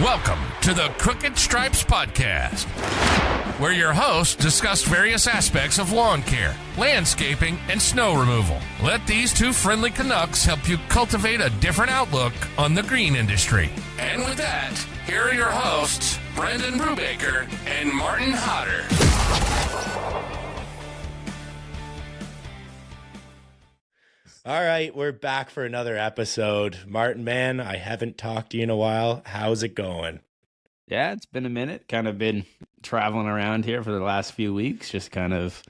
Welcome to the Crooked Stripes Podcast, where your hosts discuss various aspects of lawn care, landscaping, and snow removal. Let these two friendly Canucks help you cultivate a different outlook on the green industry. And with that, here are your hosts, Brendan Brubaker and Martin Hodder. All right, we're back for another episode. Martin, man, I haven't talked to you in a while. How's it going? Yeah, it's been a minute. Kind of been traveling around here for the last few weeks, just kind of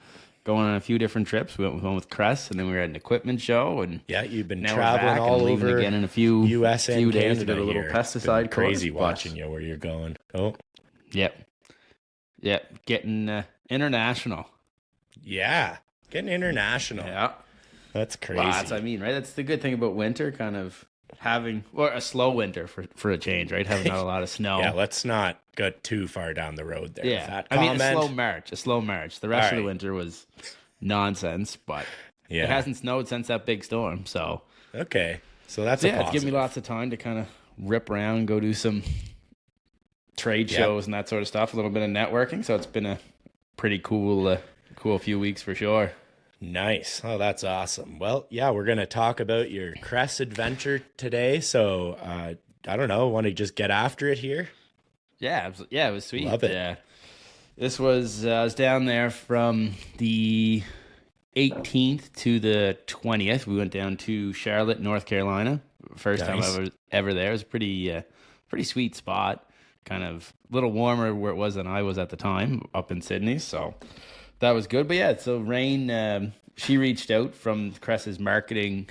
going on a few different trips. We went with one with Kress, and then we were at an equipment show. And yeah, you've been now traveling all over again in a few U.S. and few days. Canada Did a little here. pesticide It's been crazy course, watching you where you're going. Oh, Yep, getting international. yeah, getting international. Yeah. That's crazy. Well, that's what I mean, right? That's the good thing about winter, kind of having, or a slow winter for a change, right? Having not a lot of snow. Yeah, let's not go too far down the road there. Yeah, That I mean, comment. a slow March. The rest All of the right. winter was nonsense, but Yeah. it hasn't snowed since that big storm, so. Okay, so that's a Yeah, it's positive. given me lots of time to kind of rip around, go do some trade shows and that sort of stuff, a little bit of networking, so it's been a pretty cool few weeks for sure. Nice. Oh, that's awesome. Well, yeah, we're going to talk about your Kress adventure today. So, I don't know. Want to just get after it here? Yeah, it was sweet. Love it. Yeah, this was I was down there from the 18th to the 20th. We went down to Charlotte, North Carolina. First time Nice. I was ever there. It was a pretty sweet spot. Kind of a little warmer where it was than I was at the time up in Sydney. So that was good. But yeah, so Rain, she reached out from Kress's marketing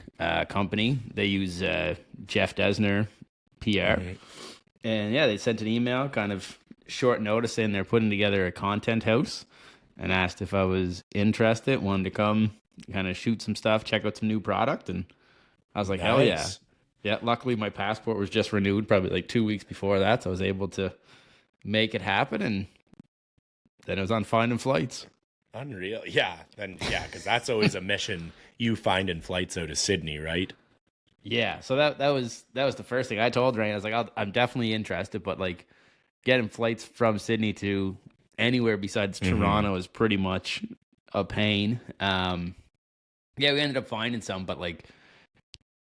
company. They use Jeff Desner PR. Mhm. And yeah, they sent an email, kind of short notice, saying they're putting together a content house, and asked if I was interested, wanted to come kind of shoot some stuff, check out some new product. And I was like, hell yeah. Nice. Yeah, luckily my passport was just renewed probably like 2 weeks before that, so I was able to make it happen, and then it was on finding flights. Unreal. Yeah. Then, yeah, because that's always a mission, you finding flights out of Sydney, right? Yeah, so that was the first thing I told Rain. I was like, I'm definitely interested, but like getting flights from Sydney to anywhere besides Toronto is pretty much a pain. Yeah, we ended up finding some, but like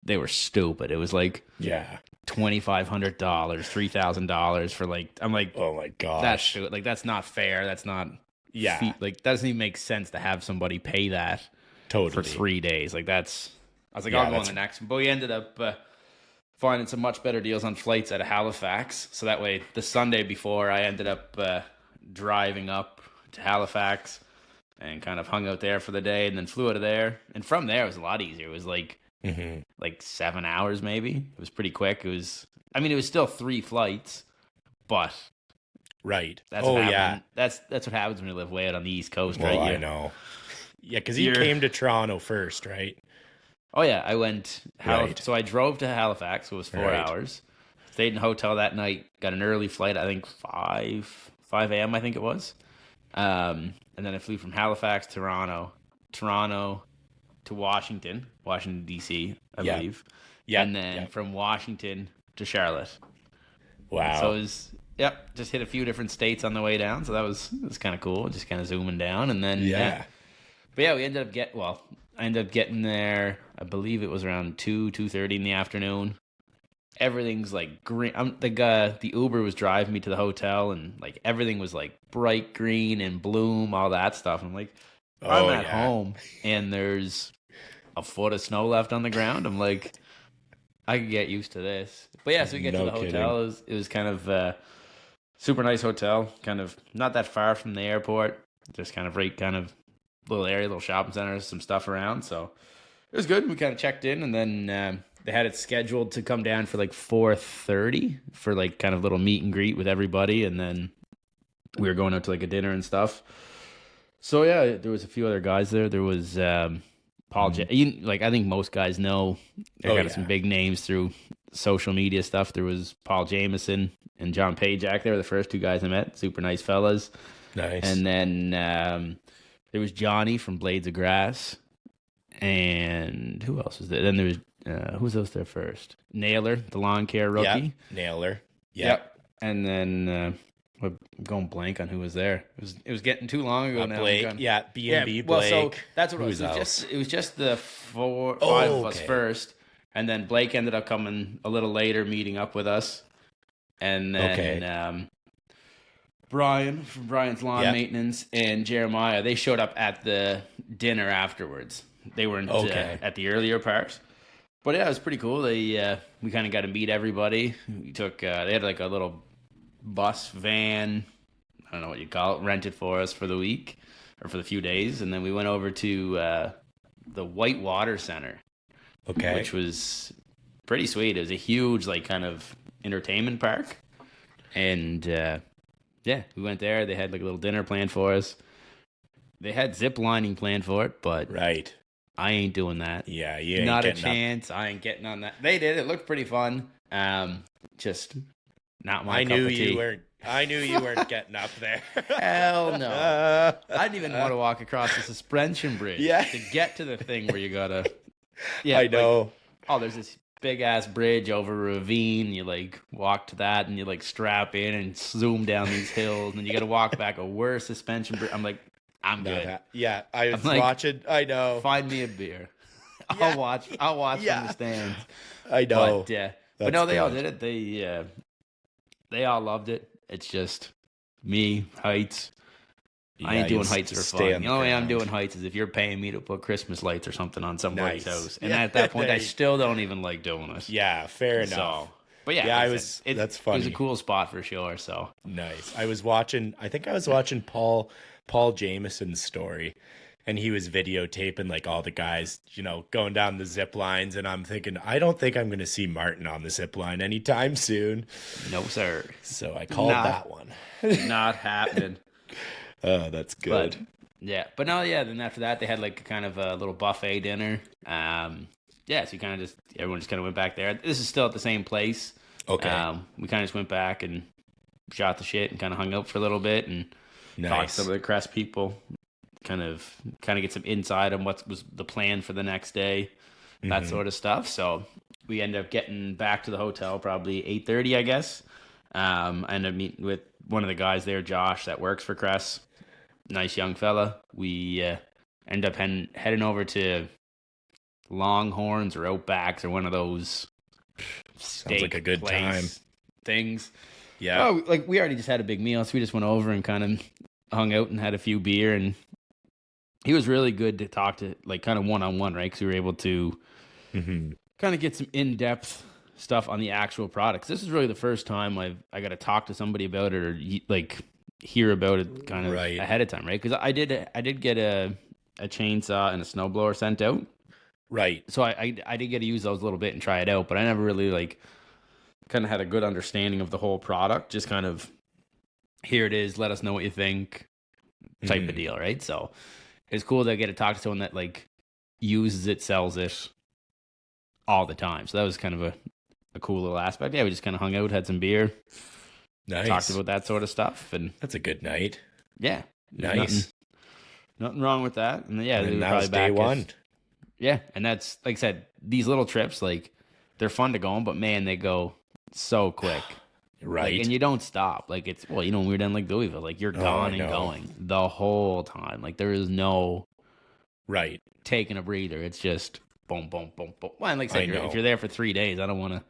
they were stupid. It was like Yeah. $2,500, $3,000 for like, I'm like, Oh, my gosh. that's stupid. Like that's not fair. That's not Yeah, like that doesn't even make sense to have somebody pay that totally. for 3 days. Like that's, I was like, Yeah, I'll go on that's- the next one. But we ended up finding some much better deals on flights out of Halifax. So that way, the Sunday before, I ended up driving up to Halifax and kind of hung out there for the day, and then flew out of there. And from there, it was a lot easier. It was like 7 hours maybe. It was pretty quick. It was still 3 flights, but Right. that's Oh, what yeah. happened. That's what happens when you live way out on the East Coast, Well, right? I know. Yeah, because you You're- came to Toronto first, right? Oh yeah, I went. Right. So I drove to Halifax. So it was 4 Right. hours. Stayed in a hotel that night. Got an early flight. I think 5 a.m. I think it was. And then I flew from Halifax to Toronto to Washington D.C. I Yeah. believe. Yeah. And then from Washington to Charlotte. Wow. So it was just hit a few different states on the way down. So it was kind of cool. Just kind of zooming down, and then yeah. But yeah, we ended up I ended up getting there, I believe it was around 2:30 in the afternoon. Everything's like green. The Uber was driving me to the hotel, and like everything was like bright green and bloom, all that stuff. I'm like, I'm at home, and there's a foot of snow left on the ground. I'm like, I could get used to this. But yeah, so we get to the hotel. It was kind of a super nice hotel, kind of not that far from the airport, just kind of little area, little shopping center, some stuff around. So it was good. We kind of checked in, and then they had it scheduled to come down for like 4:30 for like kind of little meet and greet with everybody, and then we were going out to like a dinner and stuff. So yeah, there was a few other guys there. There was Paul. I think most guys know. They got some big names through social media stuff. There was Paul Jameson and John Pajak. They were the first 2 guys I met. Super nice fellas. Nice. And then there was Johnny from Blades of Grass. And who else was there? Then there was, who was there first? Naylor, the lawn care rookie. Yep. Naylor. Yep. And then I'm going blank on who was there. It was getting too long ago now. Blake, B&B Blake. Well, so that's what it was. Who's else? It was just the five of us first, and then Blake ended up coming a little later, meeting up with us, and then Brian from Brian's Lawn Maintenance and Jeremiah, they showed up at the dinner afterwards. They weren't at the earlier part. But yeah, it was pretty cool. We kind of got to meet everybody. We took they had like a little bus van, I don't know what you call it, rented for us for the week or for the few days, and then we went over to the White Water Center, which was pretty sweet. It was a huge like kind of entertainment park, and we went there. They had like a little dinner planned for us. They had zip lining planned for it, but I ain't doing that. Yeah, you ain't not a getting chance. I ain't getting on that. They did. It looked pretty fun. Just not my cup of tea. I knew you weren't getting up there. Hell no. I didn't even want to walk across the suspension bridge to get to the thing where you gotta. Yeah, I know. Like, there's this big ass bridge over a ravine. You like walk to that and you like strap in and zoom down these hills, and you gotta walk back a worse suspension bridge. I'm like, I'm good. Yeah, I was watching. I know. Find me a beer. I'll watch from the stands. I know. But no, they all did it. They all loved it. It's just me, heights. I ain't doing heights for fun. The only way I'm doing heights is if you're paying me to put Christmas lights or something on somebody's house. And at that point, I still don't even like doing it. Yeah, fair enough. So, but yeah, that's funny. It was a cool spot for sure. So nice. I think I was watching Paul Jameson's story, and he was videotaping like all the guys, going down the zip lines, and I'm thinking, I don't think I'm going to see Martin on the zip line anytime soon. No, sir. So I called that one. Not happening. Oh, that's good. But then after that, they had like kind of a little buffet dinner. So you kind of everyone just kind of went back there. This is still at the same place. Okay. We kind of just went back and shot the shit and kind of hung out for a little bit and talked to some of the Kress people. Kind of get some insight on what was the plan for the next day, that sort of stuff. So we ended up getting back to the hotel probably 8:30, I guess. I ended up meeting with one of the guys there, Josh, that works for Kress. Nice young fella. We ended up heading over to Longhorns or Outbacks or one of those sounds like a good time things. Yeah. Oh, like we already just had a big meal, so we just went over and kind of hung out and had a few beer, and he was really good to talk to, like kind of one-on-one, right? Because we were able to kind of get some in-depth stuff on the actual products. This is really the first time I got to talk to somebody about it or like hear about it kind of ahead of time, right? Because I did get a chainsaw and a snowblower sent out, right? So I did get to use those a little bit and try it out, but I never really like kind of had a good understanding of the whole product. Just kind of here it is, let us know what you think, type of deal, right? So it's cool to get to talk to someone that like uses it, sells it all the time. So that was kind of a cool little aspect. Yeah, we just kind of hung out, had some beer, talked about that sort of stuff, and that's a good night. Yeah, nice. Nothing wrong with that. And and that was day one. And that's like I said, these little trips, like they're fun to go on, but man, they go so quick. Right. Like, and you don't stop. Like it's when we were down like Louisville, like you're gone and going the whole time. Like there is no taking a breather. It's just boom, boom, boom, boom. Well, and like I said, if you're there for 3 days, I want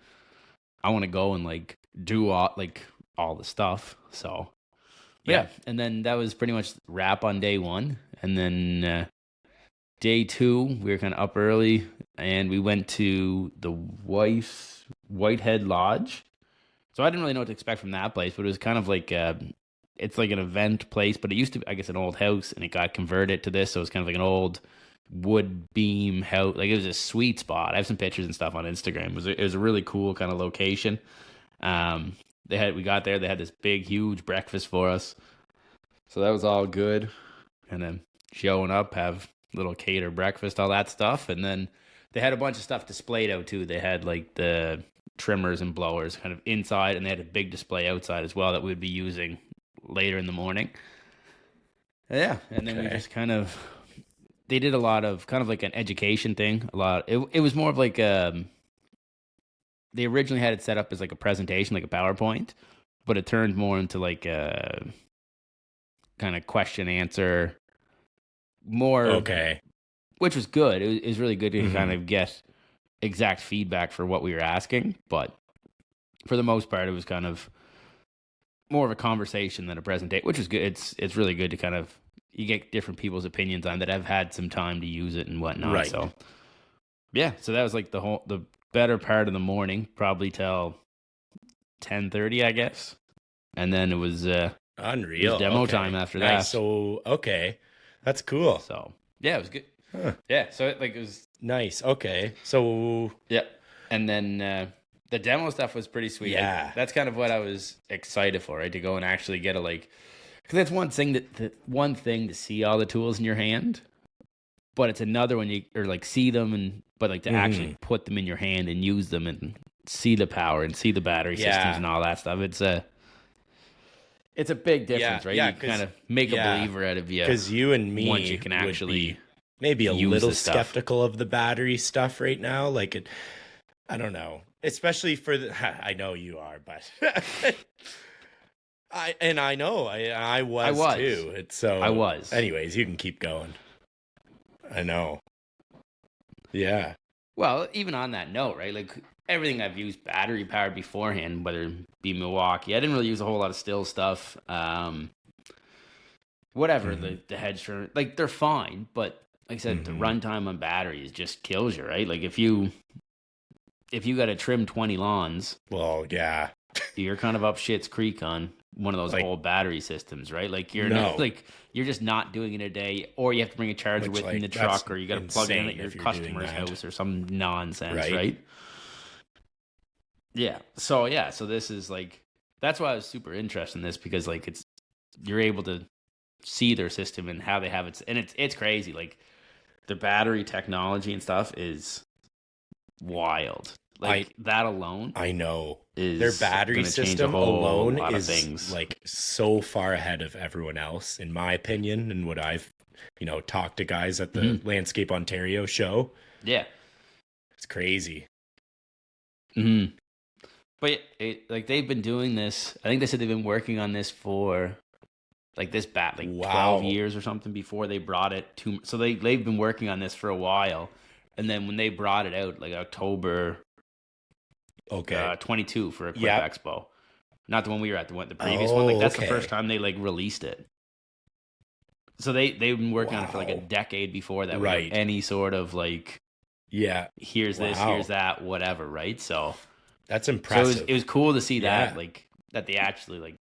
to go and like do all the stuff. So yeah. And then that was pretty much wrap on day one. And then day two, we were kind of up early and we went to the Whitehead Lodge. So I didn't really know what to expect from that place, but it was kind of like it's like an event place, but it used to be, I guess, an old house, and it got converted to this, so it was kind of like an old wood beam house. Like it was a sweet spot. I have some pictures and stuff on Instagram. It was a really cool kind of location. We got there, they had this big, huge breakfast for us, so that was all good. And then showing up, have little cater breakfast, all that stuff, and then they had a bunch of stuff displayed out too. They had like the trimmers and blowers kind of inside, and they had a big display outside as well that we'd be using later in the morning. And then we just kind of, they did a lot of kind of like an education thing. It was more of like they originally had it set up as like a presentation, like a PowerPoint, but it turned more into like a kind of question answer, more Okay. which was good. It was really good to kind of get exact feedback for what we were asking, but for the most part, it was kind of more of a conversation than a presentation, which was good. It's really good to kind of you get different people's opinions on that have had some time to use it and whatnot. Right. So yeah, so that was like the better part of the morning, probably till 10:30, I guess, and then it was Unreal. it was demo Okay. time after Nice. that. So, okay. That's cool. So yeah, it was good. Huh. Yeah, so it was Nice. Okay. So, yeah, and then the demo stuff was pretty sweet. Yeah. Like, that's kind of what I was excited for, right? To go and actually get a because that's one thing one thing to see all the tools in your hand, but it's another when you or like see them but like to actually put them in your hand and use them and see the power and see the battery systems and all that stuff. It's a big difference, right? Yeah, you kind of make a believer out of you because you and me once you can would actually be maybe a use little the stuff. skeptical of the battery stuff right now. Like, I don't know, especially for I know you are, but I know I was too. It's so I was. Anyways, you can keep going. I know. Yeah. Well, even on that note, right? Like everything I've used battery powered beforehand, whether it be Milwaukee, I didn't really use a whole lot of still stuff. Whatever the heads for, like they're fine, but like I said, the runtime on batteries just kills you, right? Like if you got to trim 20 lawns, well, yeah, you're kind of up shit's creek on one of those old battery systems, right? Like you're you're just not doing it a day, or you have to bring a charger with in the truck, or you got to plug it in at your customer's house or some nonsense, right? Yeah. So this is like that's why I was super interested in this, because like you're able to see their system and how they have it, and it's crazy. Like the battery technology and stuff is wild. Like that alone, I know is their battery system alone is like so far ahead of everyone else, in my opinion, and what I've talked to guys at the Landscape Ontario show. Yeah, it's crazy. But like they've been doing this. I think they said they've been working on this for like 12 years or something before they brought it to. So they've been working on this for a while, and then when they brought it out, like October. 22 for a Quick Expo, not the one we were at, the previous one. Like that's the first time they like released it. So they've been working on it for like a decade before that. Right. Any sort of like, here's this, here's that, whatever. Right. So that's impressive. So it was cool to see that, like that they actually like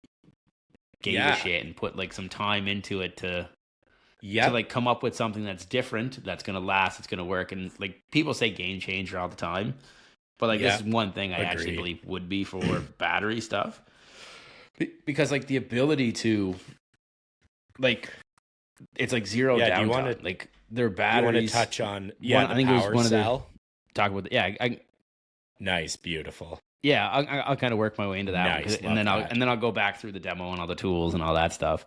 gave a shit and put like some time into it to like come up with something that's different, that's gonna last, it's gonna work. And like people say game changer all the time. But like this is one thing I actually believe would be for battery stuff, because like the ability to like it's like zero downtime. You wanna, like their batteries. You want to touch on I think it was one cell? of the talk about nice, beautiful. Yeah, I'll kind of work my way into that nice, one, and then I'll go back through the demo and all the tools and all that stuff.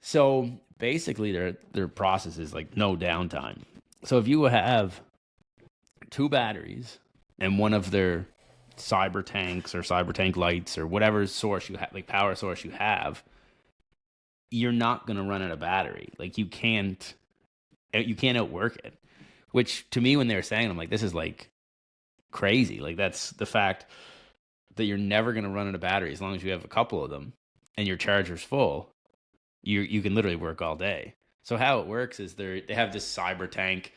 So basically, their process is like no downtime. So if you have two batteries and one of their cyber tanks or cyber tank lights or whatever source you have, like power source you have, you're not going to run out of battery. Like you can't outwork it, which to me, when they were saying, I'm like, this is like crazy. Like that's the fact that you're never going to run out of battery as long as you have a couple of them and your charger's full. You can literally work all day. So how it works is they have this cyber tank.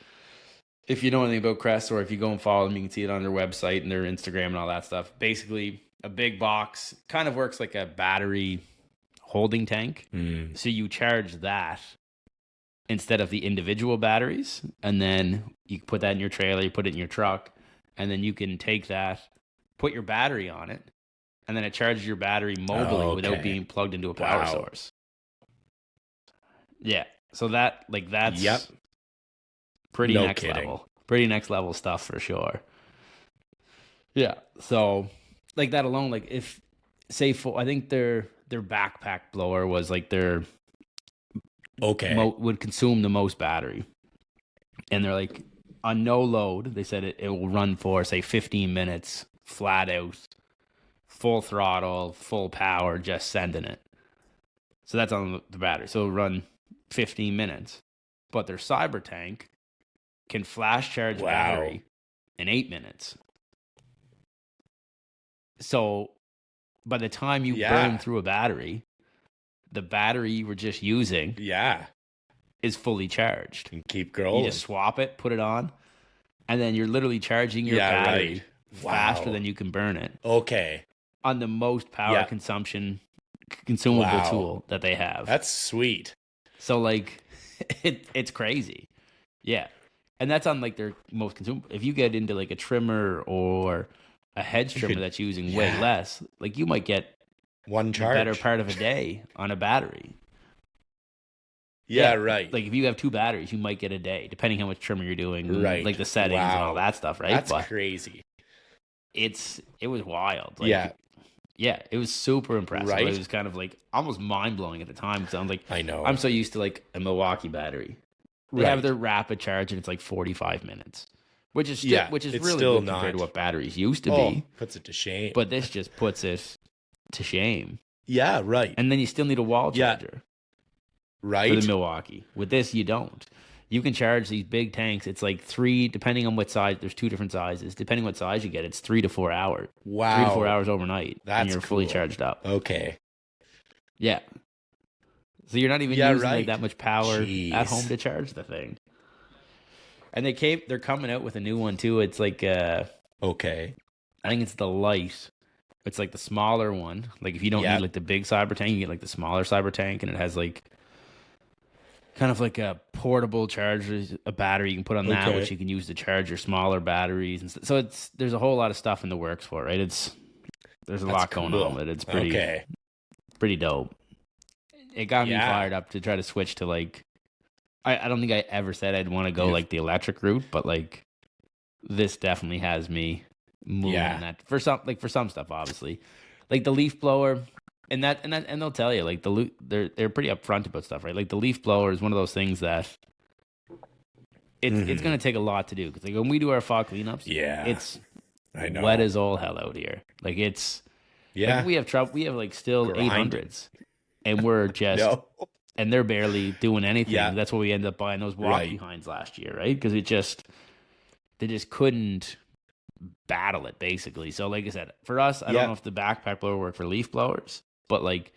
If you know anything about Kress, or if you go and follow them, you can see it on their website and their Instagram and all that stuff. Basically, a big box kind of works like a battery holding tank. So you charge that instead of the individual batteries, and then you put that in your trailer, you put it in your truck, and then you can take that, put your battery on it, and then it charges your battery mobily without being plugged into a power source. Yeah, so that's pretty next level. Pretty next level stuff for sure. Yeah. So like that alone, like if say I think their backpack blower was like their would consume the most battery. And they're like on no load, they said it will run for say 15 minutes flat out full throttle, full power, just sending it. So that's on the battery. So it'll run 15 minutes. But their cyber tank can flash charge a battery in 8 minutes. So by the time you burn through a battery, the battery you were just using is fully charged. And keep growing. You just swap it, put it on, and then you're literally charging your battery faster than you can burn it. Okay. On the most power consumable tool that they have. That's sweet. So like it's crazy. Yeah. And that's on like their most consumable. If you get into like a trimmer or a hedge trimmer that's using way less, like you might get one charge, the better part of a day on a battery. Yeah, right. Like if you have 2 batteries, you might get a day, depending how much trimmer you're doing, like the settings and all that stuff, right? That's crazy. It was wild. Like, yeah, it was super impressive. Right? It was kind of like almost mind blowing at the time because I'm like, I know, I'm so used to like a Milwaukee battery. They have their rapid charge and it's like 45 minutes. Which is still, really good compared to what batteries used to be. Puts it to shame. But this just puts it to shame. Yeah, right. And then you still need a wall charger. Right. For the Milwaukee. With this, you don't. You can charge these big tanks. It's like 3, depending on what size. There's 2 different sizes. Depending on what size you get, it's 3 to 4 hours. Wow. 3 to 4 hours overnight. And you're fully charged up. Okay. Yeah. So you're not even using like that much power at home to charge the thing. And they're coming out with a new one too. It's like okay. I think it's the Light. It's like the smaller one. Like if you don't need like the big cyber tank, you get like the smaller cyber tank, and it has like kind of like a portable charger, a battery you can put on that, which you can use to charge your smaller batteries. And so there's a whole lot of stuff in the works for it. Right? There's a lot going on with it. It's pretty dope. It got me fired up to try to switch to like. I don't think I ever said I'd want to go like the electric route, but like this definitely has me moving in that for some stuff, obviously, like the leaf blower and they'll tell you like they're pretty upfront about stuff, right? Like the leaf blower is one of those things that it's going to take a lot to do because like when we do our fall cleanups, it's wet as all hell out here. Like it's like we have trouble. We have like still 800s, and we're just. And they're barely doing anything. Yeah. That's why we ended up buying those walk behinds last year, right? Because they just couldn't battle it, basically. So, like I said, for us, I don't know if the backpack blower work for leaf blowers, but like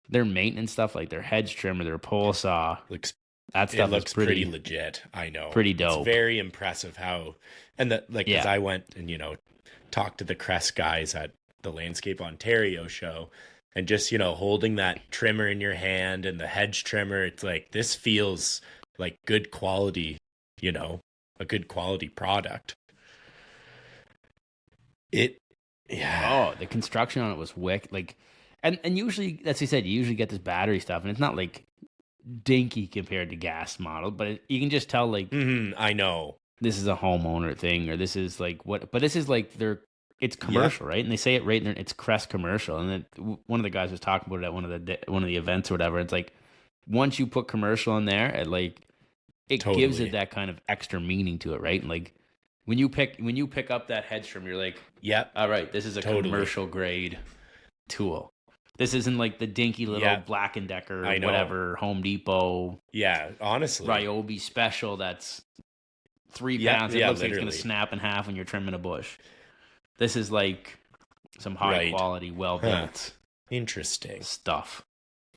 their maintenance stuff, like their hedge trimmer, their pole saw, that stuff looks pretty legit. I know, pretty dope. It's very impressive how, and because I went and talked to the Kress guys at the Landscape Ontario show. And just, holding that trimmer in your hand and the hedge trimmer, it's like, this feels like good quality, a good quality product. Oh, the construction on it was wicked. Like, and usually, as you said, you usually get this battery stuff, and it's not like dinky compared to gas model, but you can just tell, like, I know. This is a homeowner thing, or this is like what, but this is like it's commercial, right? And they say it right in there. It's Kress Commercial, and then one of the guys was talking about it at one of the events or whatever. It's like once you put commercial in there, it gives it that kind of extra meaning to it, right? And like when you pick up that hedge trim, you're like, all right, this is a commercial grade tool. This isn't like the dinky little Black & Decker or whatever Home Depot. Yeah, honestly, Ryobi special that's 3 pounds. It looks like it's gonna snap in half when you're trimming a bush. This is like some high quality, well built, interesting stuff.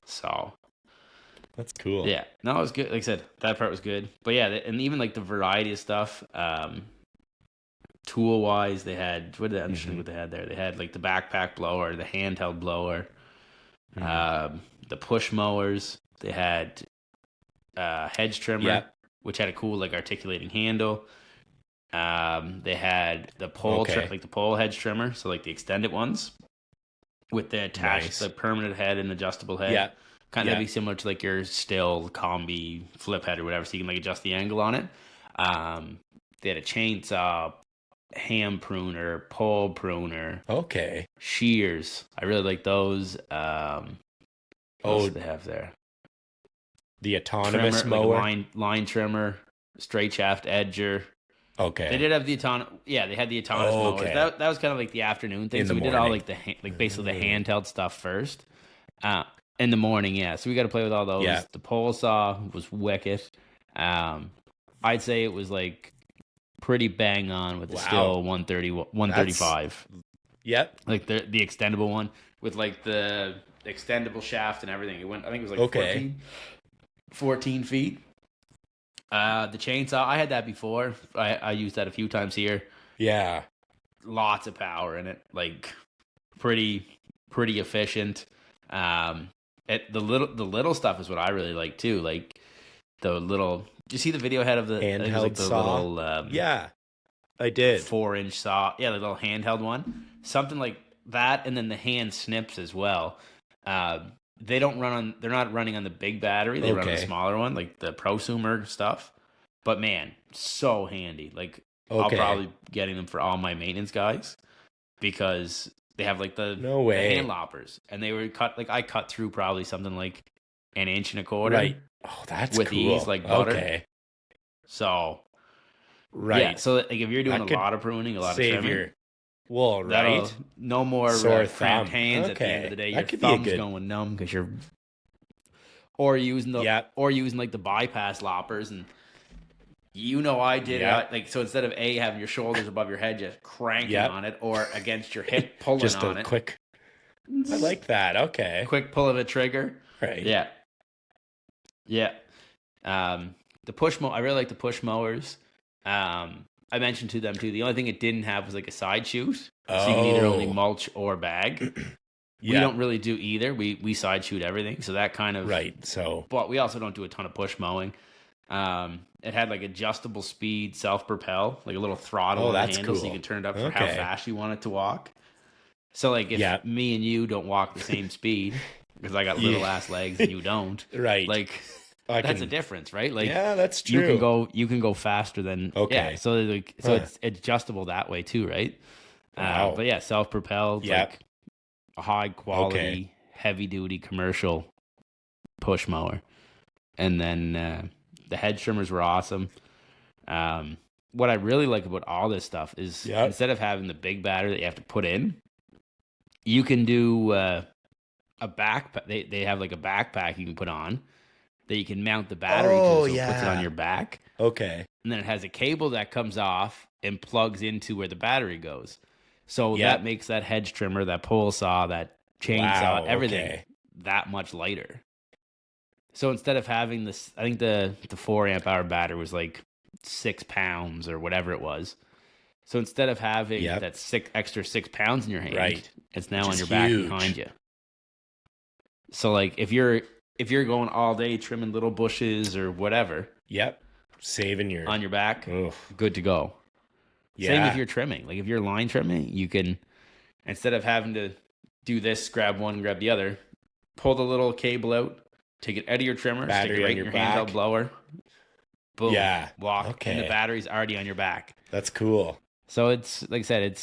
So that's cool. Yeah, no, it was good. Like I said, that part was good. But yeah, and even like the variety of stuff, tool wise, they had what they had there. They had like the backpack blower, the handheld blower, the push mowers. They had hedge trimmer, which had a cool like articulating handle. They had the pole like the pole hedge trimmer, so like the extended ones with the attached the permanent head and adjustable head. Kind of be similar to like your still combi flip head or whatever, so you can like adjust the angle on it. They had a chainsaw, hand pruner, pole pruner, shears. I really like those. What else did they have there? The autonomous mower, like line trimmer, straight shaft edger. Okay. They did have the they had the autonomous mowers. Okay. That was kind of like the afternoon thing. In So the we did all morning. like basically the handheld stuff first. In the morning, yeah. So we got to play with all those. Yeah. The pole saw was wicked. I'd say it was like pretty bang on with the still 130, 135. Yep. Like the extendable one with like the extendable shaft and everything. It went, I think it was like 14 feet. The chainsaw, I had that before. I used that a few times here. Yeah. Lots of power in it. Like pretty efficient. The little stuff is what I really like too. Like the little. Did you see the video head of the handheld the saw? little? Yeah, I did. 4-inch saw. Yeah, the little handheld one. Something like that, and then the hand snips as well. They don't run on. They're not running on the big battery. They run on the smaller one, like the prosumer stuff. But man, so handy. Like I'll probably getting them for all my maintenance guys because they have like the hand loppers, and they were cut. Like I cut through probably something like 1.25 inches. Right. Oh, that's with cool. ease, like butter. Okay. So. Right. Yeah. So like if you're doing a lot of pruning, a lot of trimming. Well, right. No more sore cramped hands at the end of the day. Your thumb's going numb because you're, or using like the bypass loppers, and I did it. Like so, instead of having your shoulders above your head, just cranking on it, or against your hip pulling just on a it. Quick. I like that. Okay. Quick pull of a trigger. Right. Yeah. Yeah. The push I really like the push mowers. I mentioned to them too. The only thing it didn't have was like a side chute, so you can either only mulch or bag. We don't really do either. We side shoot everything, so that kind of So, but we also don't do a ton of push mowing. It had like adjustable speed, self propel, like a little throttle on the handle, so you can turn it up for how fast you want it to walk. So like if me and you don't walk the same speed because I got little ass legs and you don't, right? Like. That's a difference, right? Like, that's true. You can go faster than So it's adjustable that way too, right? Wow. But yeah, self-propelled, like a high quality, heavy duty commercial push mower, and then the head trimmers were awesome. What I really like about all this stuff is instead of having the big battery that you have to put in, you can do a backpack. They have like a backpack you can put on. That you can mount the battery to, so it puts it on your back. Okay. And then it has a cable that comes off and plugs into where the battery goes. So that makes that hedge trimmer, that pole saw, that chainsaw, everything that much lighter. So instead of having this, I think the 4 amp hour battery was like 6 pounds or whatever it was. So instead of having that extra 6 pounds in your hand, it's now on your back behind you. So like if you're going all day trimming little bushes or whatever, saving your on your back, good to go. Same if you're trimming. Like if you're line trimming, you can, instead of having to do this, grab one, grab the other, pull the little cable out, take it out of your trimmer, stick it right in your handheld blower, boom, walk, and the battery's already on your back. That's cool. So it's like I said,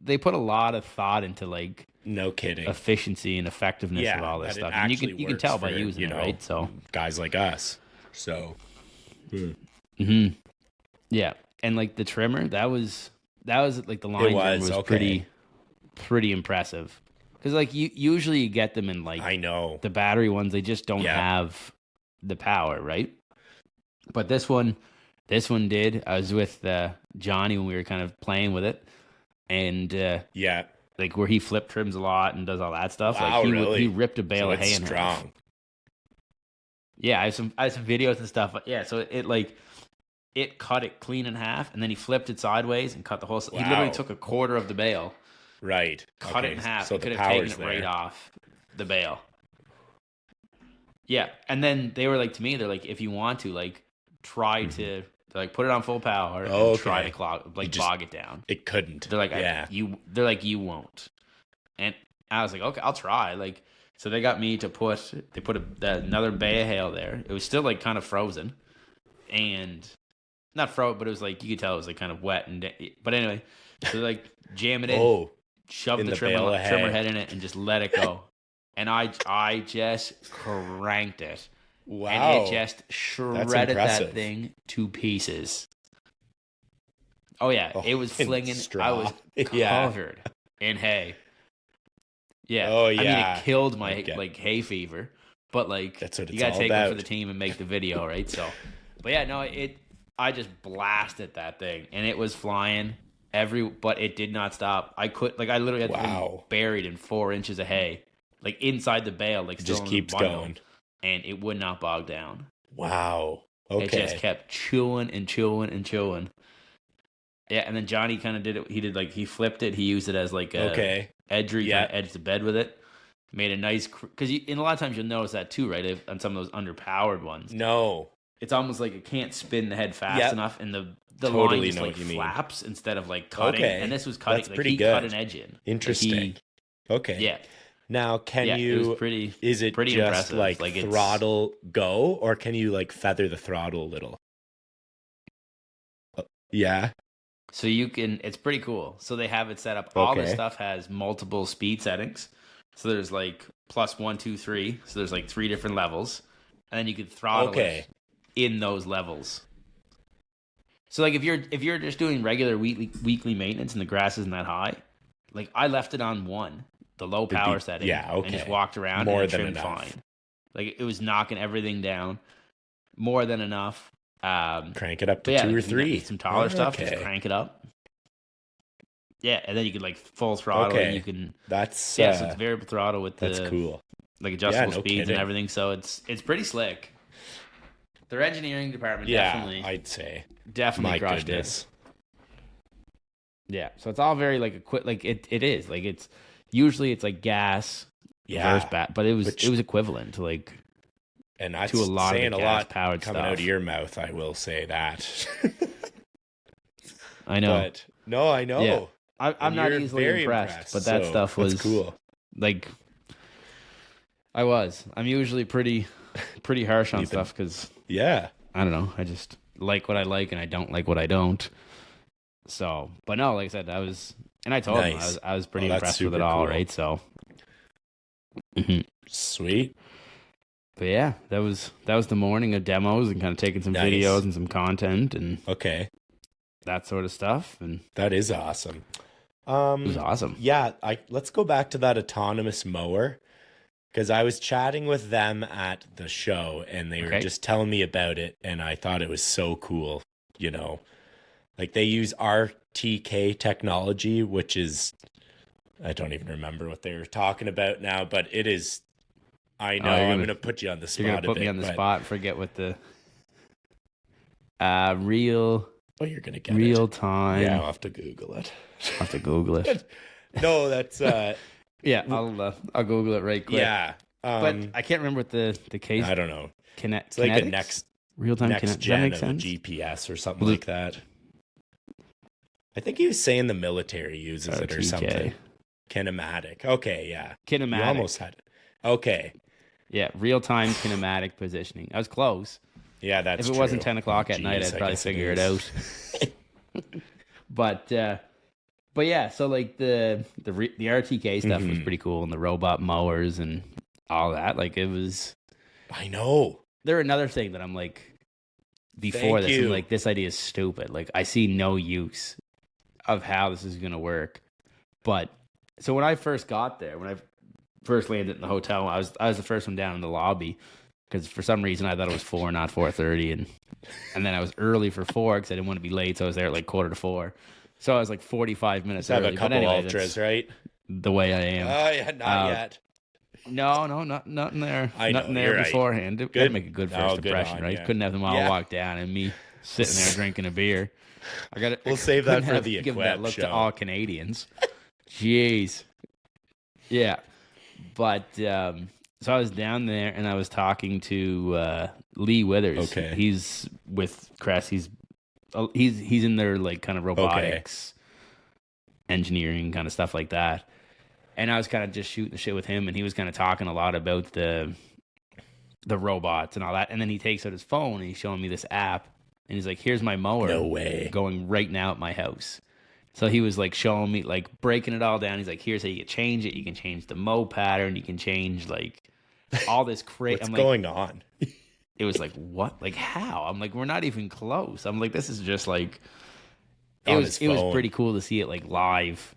they put a lot of thought into like. No kidding. Efficiency and effectiveness of all this stuff. And you can tell by using it, right? So guys like us. So yeah. And like the trimmer, that was like the line trimmer was pretty impressive. Because like usually you get them in like the battery ones, they just don't have the power, right? But this one did. I was with Johnny when we were kind of playing with it. And like where he flip trims a lot and does all that stuff. Wow, like he ripped a bale of hay in strong. half. Yeah, I have some videos and stuff. But yeah, so it cut it clean in half, and then he flipped it sideways and cut the whole. He literally took a quarter of the bale, cut it in half. So could have taken it right off the bale. Yeah, and then they were like to me, they're like, if you want to, like, try to. Like put it on full power and try to bog it down. It couldn't. They're like, they're like, you won't. And I was like, okay, I'll try. Like, so they got me to put another bay of hail there. It was still like kind of frozen, and not frozen, but it was like you could tell it was like kind of wet. But anyway, so like jam it in, shove the trimmer head in it, and just let it go. And I just cranked it. Wow. And it just shredded that thing to pieces. Oh yeah, it was and flinging. straw. I was Yeah. covered in hay. Yeah. Oh, I mean, yeah. it killed my Okay. like hay fever, but like That's what you it's gotta all take one for about. the team and make the video, right? So, but yeah, no, I just blasted that thing, and it was flying but it did not stop. I literally had the thing Wow. buried in 4 inches of hay, like inside the bale, like It still just in keeps the bundle, going. and it would not bog down. Wow. It just Okay. kept chewing and chewing and chewing. Yeah, and then Johnny kind of did it. He flipped it. He used it as like a Okay. edger. He Yeah. kind of edged the bed with it. Made a nice, because in a lot of times you'll notice that too, right? On some of those underpowered ones, No. it's almost like it can't spin the head fast Yep. enough, and the Totally line just know like what you mean. flaps instead of like cutting. Okay. And this was cutting. That's Like pretty he good. cut an edge in. Interesting. Okay. Yeah. Now, can Yeah, it you? was pretty. Is it pretty just impressive. like Like, it's- throttle go, or can you like feather the throttle a little? Yeah. So you can. It's pretty cool. So they have it set up. All this Okay. stuff has multiple speed settings. So there's like +1, 2, 3. So there's like 3 different levels, and then you can throttle Okay. it in those levels. So like if you're just doing regular weekly maintenance and the grass isn't that high, like I left it on 1, the low power setting, yeah, and just okay. walked around More and it than trimmed enough. fine. Like it was knocking everything down, more than enough. Crank it up But to yeah, 2 or like, 3. some taller stuff, just Okay. crank it up. Yeah, and then you could like full throttle. Okay. And you can That's so it's variable throttle with that's the cool. like adjustable Yeah, no speeds and kidding. everything. So it's pretty slick. Their engineering department Yeah, definitely I'd say. definitely My crushed goodness. it. Yeah, so it's all very like like it is like it's usually it's like gas Yeah. versus but it was Which- it was equivalent to like And that's to a lot of saying the a lot gas-powered coming stuff. out of your mouth, I will say that. I know. But no, I know. Yeah. I'm And not you're easily very impressed, but that so stuff was that's cool. like I'm usually pretty harsh on You've been- stuff because Yeah. I don't know. I just like what I like and I don't like what I don't. So, but no, like I said, I told him Nice. I was pretty Oh, that's impressed with it super all, cool. right? So, Mhm. Sweet. But yeah, that was the morning of demos and kind of taking some Nice. videos and some content and Okay. that sort of stuff, and That is awesome. it was awesome. Yeah, let's go back to that autonomous mower because I was chatting with them at the show and they were Okay. just telling me about it and I thought it was so cool, you know. Like they use RTK technology, which is I don't even remember what they were talking about now, but it is I know you're I'm gonna- going to put you on the spot You're gonna a put bit, me on the but- spot. Forget what the real Oh, you're going to get it. time. Yeah, I'll have to Google it. I'll have to Google it. No, that's Yeah, I'll Google it right quick. yeah. But I can't remember what the case. I don't know. It's It's like a next real time next Does that gen make of a sense? GPS or something Was it- like that. I think he was saying the military uses it or RTK. something. Kinematic. Okay, yeah. You Kinematic. almost had it. Okay. Yeah, real time kinematic positioning. I was close. Yeah, that's If it wasn't true. 10 o'clock at night, Jeez, I'd I probably guess figure it is. out. But yeah, so like the RTK stuff was Mhm. pretty cool, and the robot mowers and all that. Like it was. I know. They're another thing that I'm like before Thank this. I'm you. like, this idea is stupid. Like I see no use of how this is gonna work. But so when I first got there, when I first landed in the hotel, I was the first one down in the lobby because for some reason I thought it was 4, not 4:30, and then I was early for 4 because I didn't want to be late, so I was there at like 3:45. So I was like 45 minutes Let's have early. a couple but anyway, ultras, that's right? the way I am. Oh, yeah, not yet. No, nothing there. I know, Nothing there you're right. beforehand. It Good. gotta make a good No, first good impression, on right? ya. Couldn't have them all Yeah. walk down and me sitting there drinking a beer. We'll save that for the give that Equip look show. to all Canadians. Jeez. Yeah. But so I was down there and I was talking to Lee Withers. Okay. He's with Kress. He's in their like kind of robotics engineering kind of stuff like that. And I was kind of just shooting the shit with him, and he was kind of talking a lot about the robots and all that. And then he takes out his phone and he's showing me this app, and he's like, "Here's my mower, No way. going right now at my house." So he was like showing me, like breaking it all down. He's like, "Here's how you can change it. You can change the mow pattern. You can change like all this crazy." What's I'm like, going on? it was like, what? Like how? I'm like, we're not even close. I'm like, this is just like it on was his it was phone. pretty cool to see it like live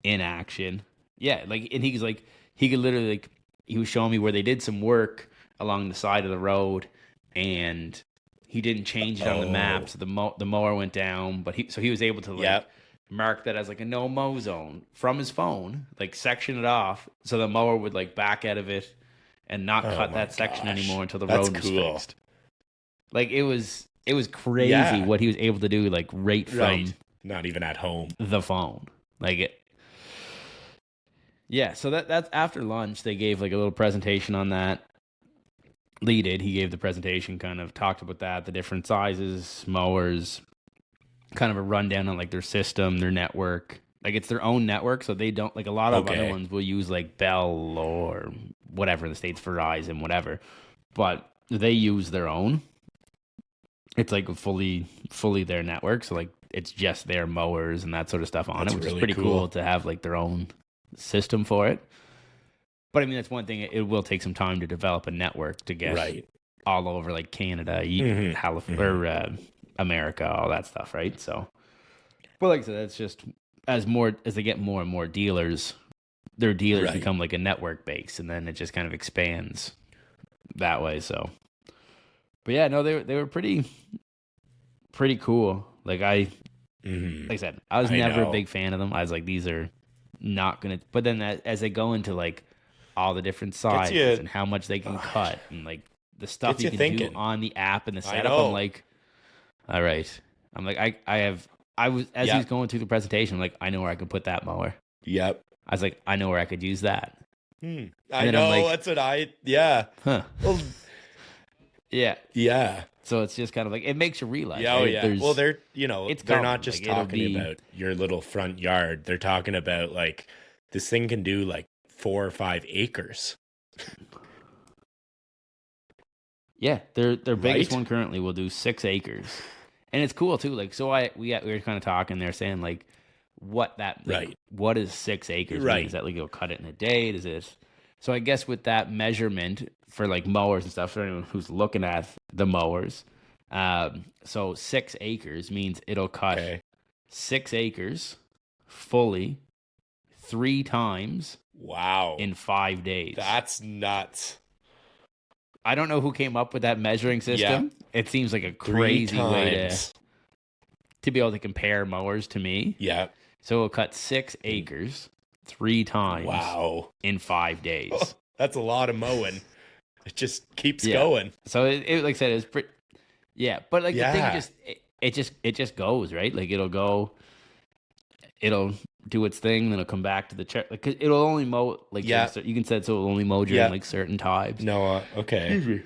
in action. Yeah, like, and he was like, he could literally, like, he was showing me where they did some work along the side of the road, and he didn't change it on the map, so the mower went down, but he was able to like mark that as like a no mow zone from his phone, like section it off, so the mower would like back out of it and not cut that section anymore until the road was fixed. Like, it was crazy what he was able to do, like from not even at home, the phone, like it. Yeah, so that's after lunch. They gave like a little presentation on that. Lee did. He gave the presentation, kind of talked about that, the different sizes, mowers, kind of a rundown on like their system, their network. Like, it's their own network, so they don't, like, a lot of other ones will use like Bell or whatever in the States, Verizon, whatever. But they use their own. It's like fully their network, so like it's just their mowers and that sort of stuff on it, which is pretty cool to have like their own system for it. But I mean, that's one thing. It will take some time to develop a network to get all over like Canada, or America, all that stuff, right? So, but like I said, that's just as they get more and more dealers, their dealers become like a network base, and then it just kind of expands that way. So, but yeah, no, they were pretty cool. Like like I said, I was never a big fan of them. I was like, these are not gonna. But then as they go into like all the different sizes and how much they can cut and like the stuff you can do on the app and the setup, I'm like, all right. I'm like, I was he was going through the presentation, I'm like, I know where I could put that mower. Yep. I was like, I know where I could use that. I know, like, that's what Huh. Well, yeah. So it's just kind of like, it makes you realize. Well, they're not just like, talking about your little front yard. They're talking about like this thing can do like 4 or 5 acres. Yeah, their biggest one currently will do 6 acres, and it's cool too. Like, so we were kind of talking there, saying like, what is 6 acres? Mean? Is that like you'll cut it in a day? Does it? So I guess with that measurement for like mowers and stuff, for anyone who's looking at the mowers, so 6 acres means it'll cut 6 acres fully 3 times. Wow. In 5 days. That's nuts. I don't know who came up with that measuring system. Yeah. It seems like a crazy way to be able to compare mowers to me. Yeah. So it'll cut 6 acres 3 times. Wow. In 5 days. Oh, that's a lot of mowing. It just keeps going. So it like I said, it's pretty. Yeah, but like the thing it just goes, right. Like it'll do its thing, then it'll come back to the check. Like, it'll only mow like you can set it so it'll only mow during like certain times. No, okay.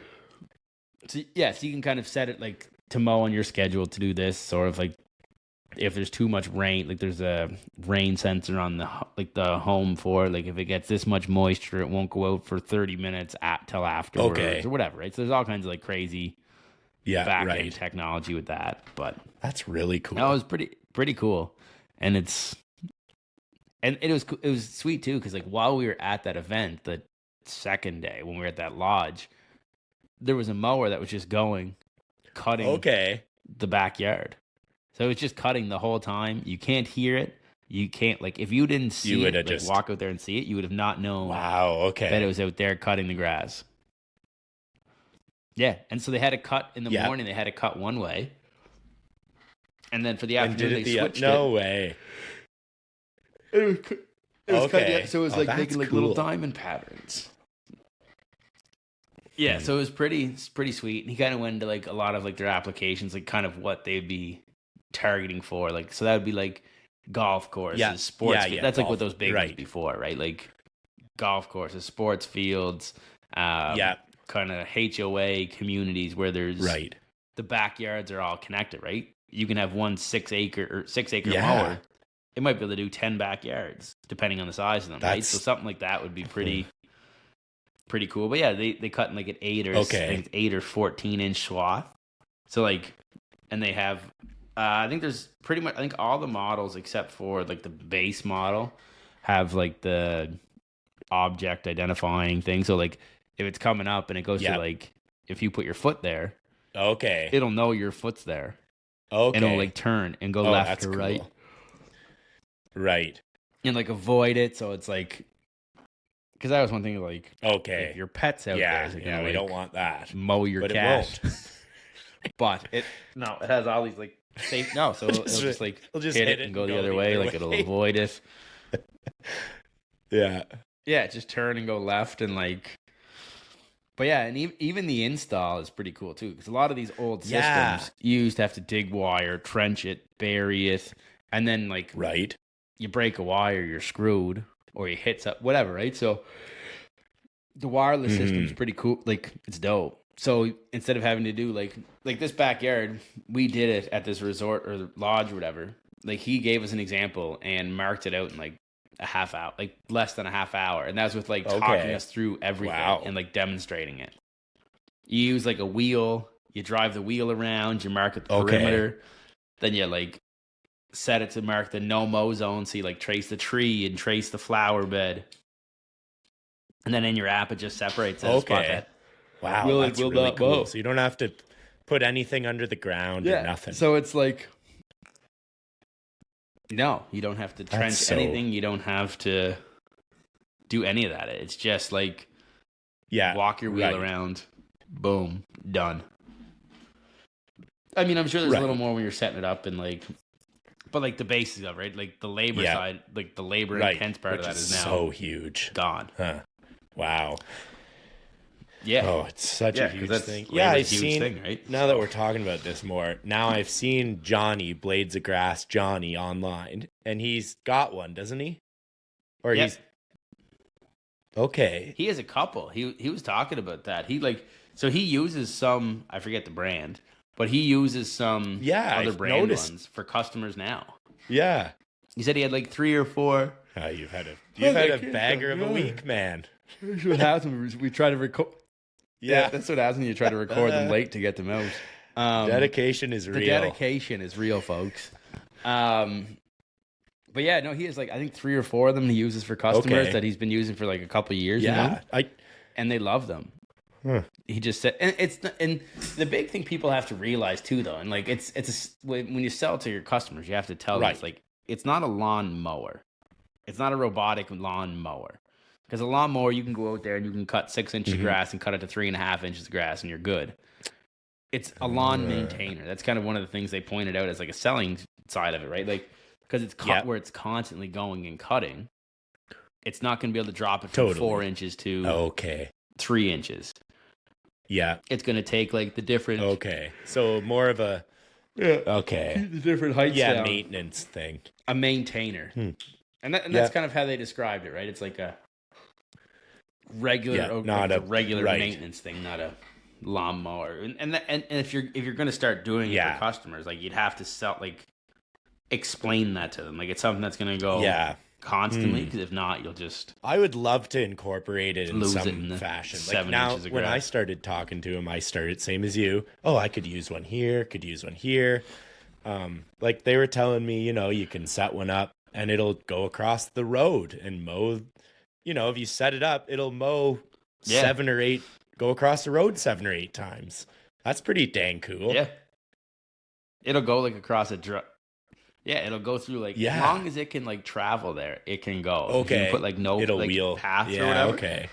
So so you can kind of set it like to mow on your schedule to do this, sort of like if there's too much rain, like there's a rain sensor on the home for it. Like if it gets this much moisture, it won't go out for 30 minutes till afterwards or whatever, right? So there's all kinds of like crazy back end technology with that, but that's really cool. That was pretty cool, and it was sweet too, because like while we were at that event, the second day when we were at that lodge, there was a mower that was just cutting the backyard. So it was just cutting the whole time. You can't hear it. You can't, like, if you didn't see it, like, walk out there and see it, you would have not known that it was out there cutting the grass. Yeah, and so they had to cut in the morning. They had to cut one way, and then for the afternoon they switched it. No way. It was cut, so it was like making like little diamond patterns. Yeah, so it was pretty sweet. And he kind of went into like a lot of like their applications, like kind of what they'd be targeting for. Like, so that would be like golf courses, sports. That's like what those big ones before, right? Like golf courses, sports fields, kind of HOA communities where there's the backyards are all connected, right? You can have one 6 acre mower. It might be able to do 10 backyards, depending on the size of them, right? So something like that would be pretty cool. But yeah, they cut in like an 8 or 14 inch swath. So like, and they have, I think there's pretty much, I think all the models except for like the base model have like the object identifying thing. So like if it's coming up and it goes to like, if you put your foot there, it'll know your foot's there. Okay. And it'll like turn and go left or right. Right. And like avoid it. So it's like, because that was one thing like, okay, if your pet's out there, is it gonna, we like, don't want that. mow your But cat. it won't. But it has all these like safe. No, so it'll just like hit it and go the other way. Like it'll avoid it. Yeah. Yeah, just turn and go left and like. But yeah, and even the install is pretty cool too, because a lot of these old systems you used to have to dig wire, trench it, bury it, and then like right, you break a wire, you're screwed, or you hit something, whatever, right? So the wireless system is pretty cool, like it's dope. So instead of having to do like this backyard, we did it at this resort or lodge or whatever. Like he gave us an example and marked it out in like a half hour, like less than a half hour, and that's with like talking us through everything and like demonstrating it. You use like a wheel, you drive the wheel around, you mark at the perimeter, then you like set it to mark the no mow zone, so you like trace the tree and trace the flower bed, and then in your app it just separates it. Wow, that's really cool. So you don't have to put anything under the ground or nothing. So it's like, no, you don't have to trench anything. You don't have to do any of that. It's just like, walk your wheel around, boom, done. I mean, I'm sure there's a little more when you're setting it up and like, but like the basics of it, right? Like the labor side, like the labor intense part of that is now so huge, gone. Huh. Wow. Yeah. Oh, it's such a huge thing. Yeah, I've seen, thing, right? Now that we're talking about this more, now I've seen Johnny, Blades of Grass Johnny, online, and he's got one, doesn't he? Or he's... Okay. He has a couple. He was talking about that. He uses some, I forget the brand, but he uses some other brand ones for customers now. Yeah. He said he had like 3 or 4. You've had a bagger of a week, man. That's what happens. We try to record. Yeah, that's what happens when you try to record them late to get them out. Dedication is real. The dedication is real, folks. But yeah, no, he has like I think 3 or 4 of them he uses for customers that he's been using for like a couple of years. Yeah, and they love them. Huh. He just said, and the big thing people have to realize too, though, and like when you sell to your customers, you have to tell them it's like it's not a lawn mower, it's not a robotic lawn mower. Because a lawnmower, you can go out there and you can cut 6 inches of grass and cut it to 3.5 inches of grass, and you're good. It's a lawn maintainer. That's kind of one of the things they pointed out as like a selling side of it, right? Like because it's cut where it's constantly going and cutting. It's not going to be able to drop it from 4 inches to 3 inches. Yeah, it's going to take like the different. So more of a the different heights. Down. Maintenance thing. A maintainer, and that's kind of how they described it, right? It's like a regular, not a regular maintenance thing, not a lawnmower. And if you're going to start doing it for customers, like you'd have to explain that to them. Like it's something that's going to go constantly, because if not, you'll just. I would love to incorporate it in some fashion. Like now, when I started talking to him, I started same as you. Oh, I could use one here. Could use one here. Like they were telling me, you can set one up and it'll go across the road and mow. If you set it up, it'll mow 7 or 8, go across the road 7 or 8 times. That's pretty dang cool. Yeah. It'll go like across it'll go through like as long as it can like travel there, it can go. Okay. You can put like wheel paths or whatever. Okay.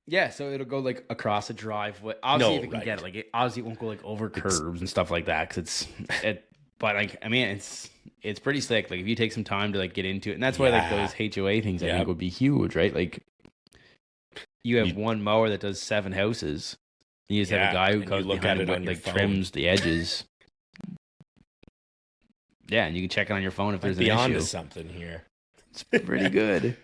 Yeah, so it'll go like across a driveway. Obviously, if it can get it, like obviously it won't go like over curbs and stuff like that because But like, I mean, it's pretty slick. Like if you take some time to like get into it, and that's why like those HOA things I think would be huge, right? Like you have one mower that does 7 houses. You just have a guy who goes behind it and like trims the edges. Yeah, and you can check it on your phone if there's an issue. Onto something here. It's pretty good.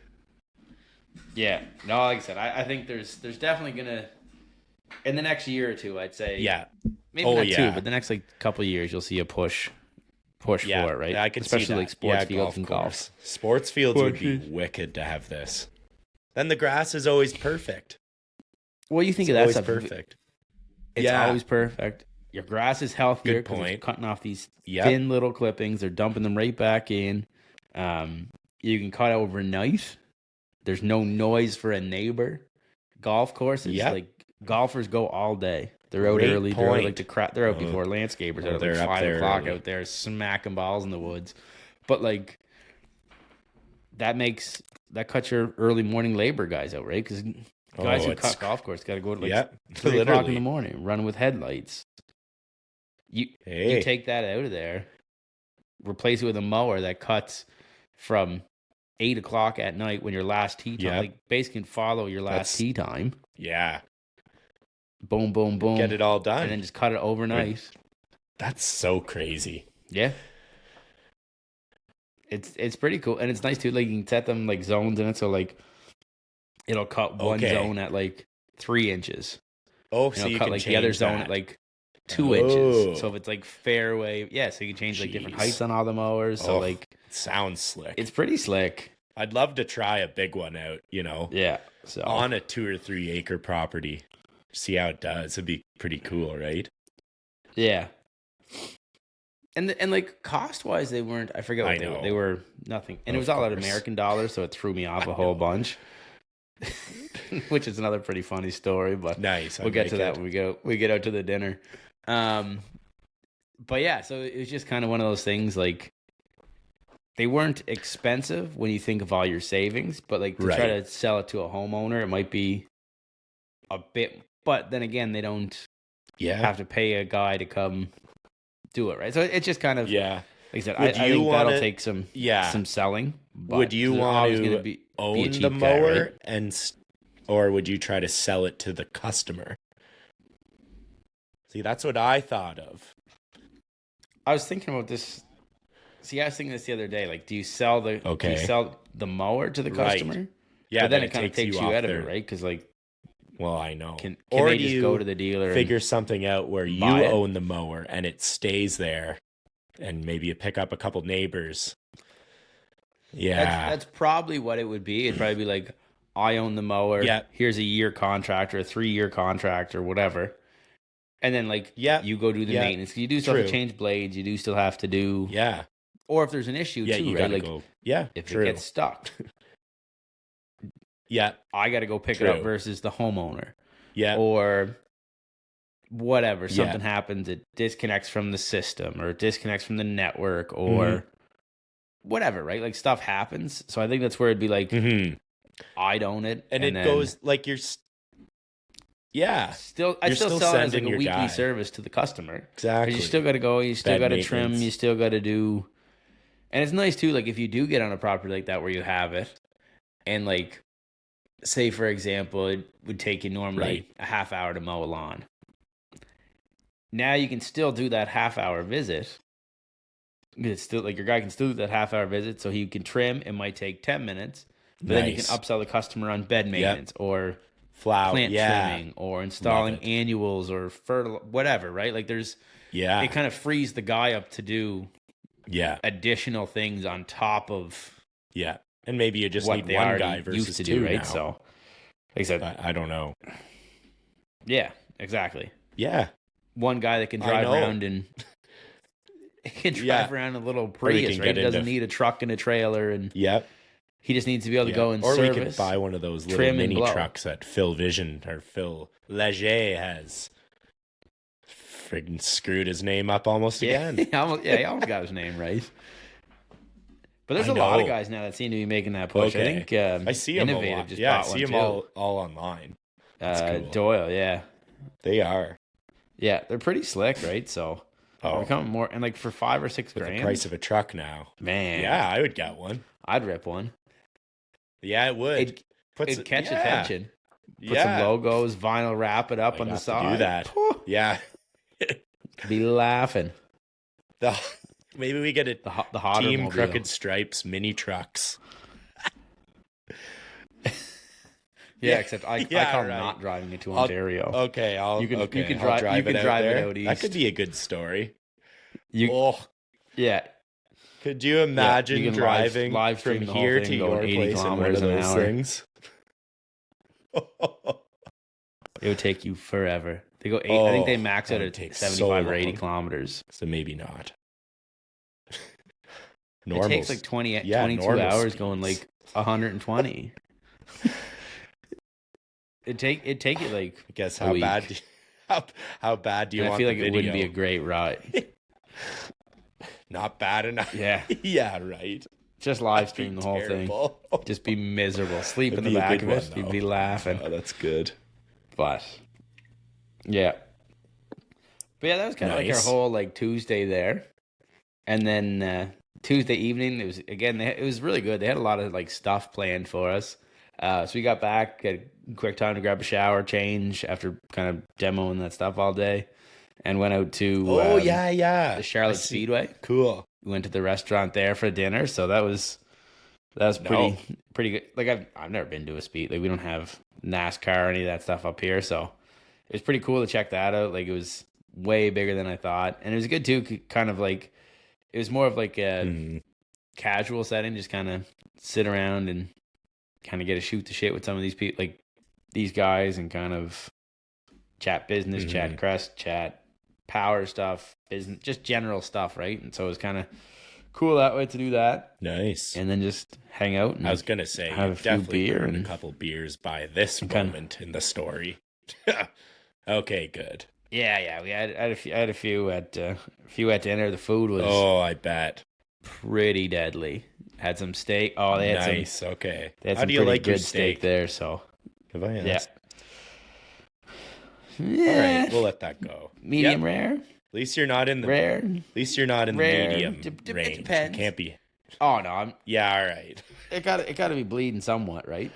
Yeah, no, like I said, I think there's definitely gonna in the next year or two, I'd say. Yeah, maybe not 2, but the next like couple of years, you'll see a push for it, right? I can especially see that. Like sports fields and golf. Sports fields would be wicked to have this. Then the grass is always perfect. Well, you think of that stuff. Perfect. It's always perfect. Your grass is healthier because it's cutting off these thin little clippings. They're dumping them right back in. You can cut overnight. There's no noise for a neighbor. Golf course is like golfers go all day. They're out Great early. They're out point. like they're out before landscapers. They're they're like up 5 there o'clock early. out there smacking balls in the woods. But like that cuts your early morning labor guys out, right? Because guys who cut golf course got to go to like 3 o'clock in the morning, run with headlights. You take that out of there, replace it with a mower that cuts from 8 o'clock at night when your last tee time, like basically can follow your last tee time. Yeah. Boom, boom, boom. Get it all done. And then just cut it overnight. That's so crazy. Yeah. It's pretty cool. And it's nice too. Like you can set them like zones in it. So like it'll cut one zone at like 3 inches. Oh, so you cut can like change the other zone at like 2 inches. So if it's like fairway, so you can change like different heights on all the mowers. So like sounds slick. It's pretty slick. I'd love to try a big one out, Yeah. So on a 2 or 3 acre property. See how it does. It'd be pretty cool, right? Yeah. And like cost wise, they weren't. I forget what they were. Nothing, and it was all out of American dollars, so it threw me off a whole bunch. Which is another pretty funny story, but nice. We'll get to that when we get out to the dinner. But yeah, so it was just kind of one of those things. Like they weren't expensive when you think of all your savings, but like to try to sell it to a homeowner, it might be a bit. But then again, they don't have to pay a guy to come do it, right? So it's just kind of like I said, I think that'll take some selling. But would you want to own the mower or would you try to sell it to the customer? See, that's what I thought of. I was thinking about this. See, I was thinking this the other day. Like, do you sell the mower to the customer? Yeah, but then it kind of takes you out of it, right? Because like. Well, I know. Can they just go to the dealer? Figure something out where you own the mower and it stays there, and maybe you pick up a couple neighbors. Yeah, that's probably what it would be. It'd probably be like, I own the mower. Yeah, here's a year contract or a 3-year contract or whatever, and then like you go do the maintenance. You do still have to change blades. You do still have to do or if there's an issue too, you right? Like if it gets stuck. I got to go pick it up versus the homeowner. Yeah. Or whatever. Something happens, it disconnects from the system or it disconnects from the network or whatever, right? Like stuff happens. So I think that's where it'd be like, I'd own it. And it goes like you're... I still sell it as like a weekly service to the customer. Exactly. You still got to go, you still got to trim, you still got to do... And it's nice too, like if you do get on a property like that where you have it and like... Say, for example, it would take you normally a half hour to mow a lawn. Now you can still do that half-hour visit. It's still like your guy can still do that half-hour visit, so he can trim. It might take 10 minutes, but then you can upsell the customer on bed maintenance or plant trimming or installing annuals or whatever, right? Like there's it kind of frees the guy up to do additional things on top of and maybe you just need one guy versus two right now. So like I said, I don't know. Yeah, exactly. Yeah, one guy that can drive around and can drive around a little Prius, right? He doesn't need a truck and a trailer, and he just needs to be able to go and service. Or we could buy one of those little mini trucks that Phil Vision or Phil Leger has. Friggin' screwed his name up almost again. He almost got his name right. But there's a lot of guys now that seem to be making that push. I think I see them Innovative a lot. just I bought see them all online. Cool. Doyle, they are. Yeah, they're pretty slick, right? So they're becoming more, and like for $5 or $6 grand, the price of a truck now, man. Yeah, I would get one. I'd rip one. Yeah, it would. It'd catch attention. Put some logos, vinyl wrap it up on the side. Do that. Yeah, be laughing. Maybe we get the hotter Team mobile. Crooked Stripes mini trucks. Except I come not driving it to Ontario. You can drive it out east. That could be a good story. Yeah. Could you imagine you driving live from stream here to your place in one of those things? It would take you forever. They go 8. I think they max out at 75 or 80 kilometers. So maybe not. It takes like 22 hours going like 120. It'd take you like I guess a how week. bad do you, how bad do you And want I feel the like video? it wouldn't be a great ride. Not bad enough. Yeah. Yeah, right. Just live stream the whole Terrible. thing. Just be miserable. Sleep It'd in the be a back good of it. one, You'd though. be laughing. Oh, that's good. But yeah. But yeah, that was kind of like our Nice. whole like Tuesday there. And then Tuesday evening, it was really good. They had a lot of like stuff planned for us. So we got back, had a quick time to grab a shower, change after kind of demoing that stuff all day, and went out to yeah. the Charlotte I see. Speedway. Cool. We went to the restaurant there for dinner, so that was pretty good. Like I've never been to a speed. Like we don't have NASCAR or any of that stuff up here, so it was pretty cool to check that out. Like it was way bigger than I thought, and it was good too. Kind of like it was more of like a casual setting, just kind of sit around and kind of get to shoot the shit with some of these people, like these guys, and kind of chat business, chat Kress, chat power stuff, business, just general stuff, right? And so it was kind of cool that way to do that. Nice. And then just hang out. And I was gonna say have you a few definitely beer burned and a couple beers by this kinda- moment in the story. Okay, good. yeah, we had a few at dinner. The food was Oh, I bet. pretty deadly. Had some steak. Oh, they had Nice. Okay. They had How some do you pretty like your good steak there. So Have I yeah, asked? All right, we'll let that go. medium Yep. rare, At least you're not in the rare. At least you're not in the Rare. medium It range. depends. You can't be. Oh no, Yeah. All right. it got to be bleeding somewhat, right?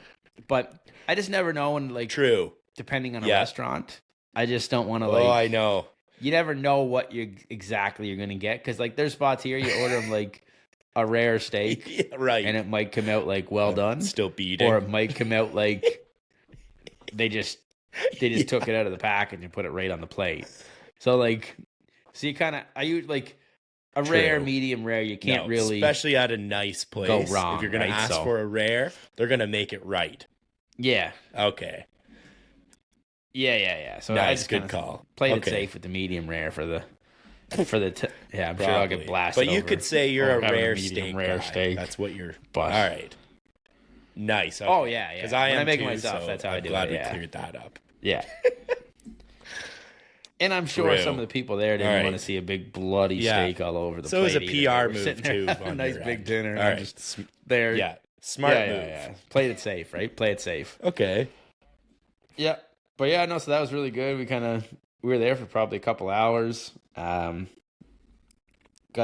But I just never know when, like, True. depending on a Yeah. restaurant, I just don't want to Oh, I know. You never know what you're gonna get, because like there's spots here you order them like a rare steak, Yeah, right. and it might come out like well done, Still beating. or it might come out like they just took it out of the package and put it right on the plate. So like, so you kind of I use like a rare, True. medium rare. You can't No, really especially at a nice place. wrong, If you're gonna right? ask So- for a rare, they're gonna make it right. yeah. Okay. Yeah. So I Nice. just Good kinda call. played Okay. it safe with the medium rare for the yeah. I'm sure I'll get Probably. blasted. But you over- could say you're a over having rare medium steak rare guy. steak. That's what you're. But- All right. Nice. Okay. Oh, yeah. Because When I I am make it too, myself, so that's how I I'm do glad it, we yeah. cleared that up. Yeah. And I'm sure True. some of the people there didn't All right. want to see a big bloody Yeah. steak all over the So it plate. was a either. PR They were move sitting there too. having a on nice your big end. dinner. All And I'm right. just there. Yeah. Smart move. Yeah. Played it safe, right? Play it safe. Okay. Yeah. But yeah, no, so that was really good. We were there for probably a couple hours. Got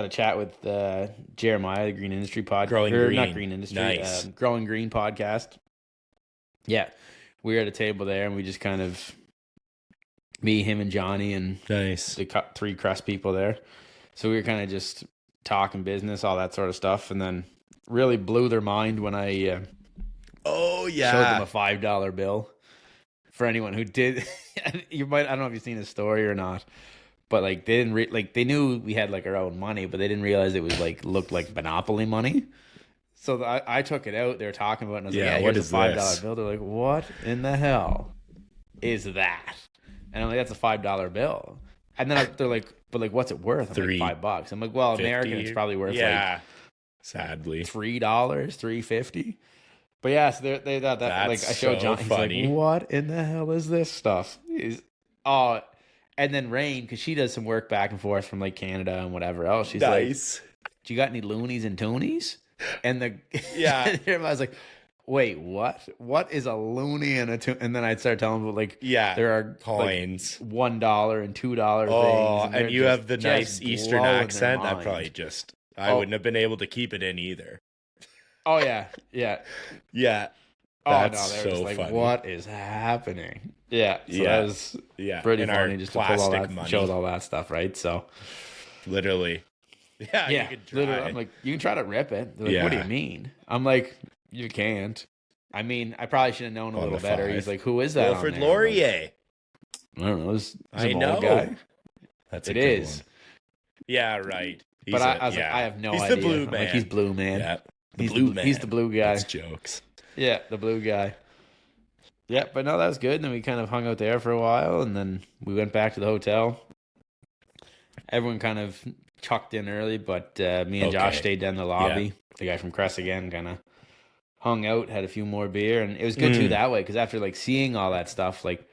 a chat with Jeremiah, the Green Industry podcast. Growing Not Green. Green Industry. Nice. Growing Green podcast. Yeah. We were at a table there, and we just kind of, me, him, and Johnny, and Nice. the three Kress people there. So we were kind of just talking business, all that sort of stuff, and then really blew their mind when I Oh showed them yeah. a $5 bill. For anyone who did, I don't know if you've seen his story or not, but like they didn't they knew we had like our own money, but they didn't realize it was like looked like Monopoly money. So I took it out. They were talking about it, and I was Yeah, like, "Yeah, what here's is a $5 this? bill." They're like, "What in the hell is that?" And I'm like, "That's a $5 bill." And then they're like, "But like, what's it worth?" I'm like, $5. I'm like, "Well, American, it's probably worth Yeah. Sadly. like $3, $3.50." But yeah, so they thought that, That's like, I showed so John. He's funny. like, "What in the hell is this stuff?" And then Rain, because she does some work back and forth from like Canada and whatever else. She's like, Nice. "Do you got any loonies and toonies?" And Yeah. I was like, "Wait, what? What is a loony and a toon?" And then I'd start telling them like, Yeah. there are Coins. like $1 and $2 Oh, things, and they're you have the just nice Eastern blowing their accent. That mind. probably just I Oh. wouldn't have been able to keep it in either. Oh yeah. Yeah. Oh That's no, they were so just like, funny. "What is happening?" Yeah. So Yeah. that was Yeah. pretty And funny our just to pull all plastic that, money. showed all that stuff, right? So Literally. Yeah. yeah, You could try. literally, I'm like, "You can try to rip it." They're like, "What do you Yeah. mean?" I'm like, "You can't." I mean, I probably should have known a On little the better. 5. He's like, "Who is that?" on Wilfred there?" I'm like, Laurier. I don't know. He's I an know. old guy. That's It a good is. one. Yeah, right. But I was like, I have no He's idea. the blue I'm man. like, he's blue man. Yeah. The He's blue man. He's the blue guy. That's jokes. Yeah, the blue guy. Yeah, but no, that was good. And then we kind of hung out there for a while, and then we went back to the hotel. Everyone kind of chucked in early, but me and Josh Okay. stayed down in the lobby. The guy from Kress again kind of hung out, had a few more beer, and it was good too that way, because after like seeing all that stuff, like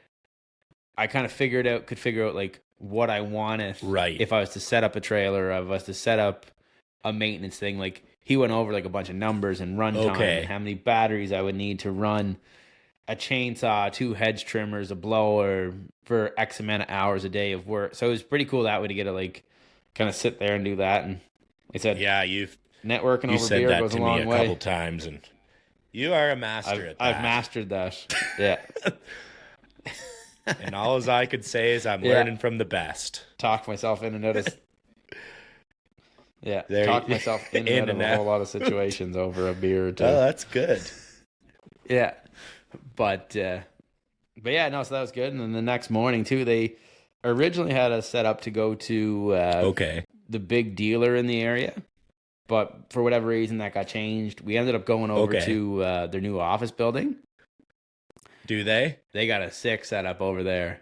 I kind of could figure out like what I wanted if I was to set up a trailer, or if I was to set up a maintenance thing. Like he went over like a bunch of numbers and runtime and how many batteries I would need to run a chainsaw, 2 hedge trimmers, a blower for X amount of hours a day of work. So it was pretty cool that way to get to like kind of sit there and do that. And I said, yeah, networking you over said beer that goes to a long me a way. couple times, and you are a master at that. I've mastered that. Yeah. And all I could say is I'm learning from the best. Talk myself in and out of myself in in and out of a whole lot of situations over a beer or two. Oh, that's good. Yeah. But yeah, no, so that was good. And then the next morning too, they originally had us set up to go to the big dealer in the area. But for whatever reason that got changed. We ended up going over to their new office building. Do they? They got a sick setup over there.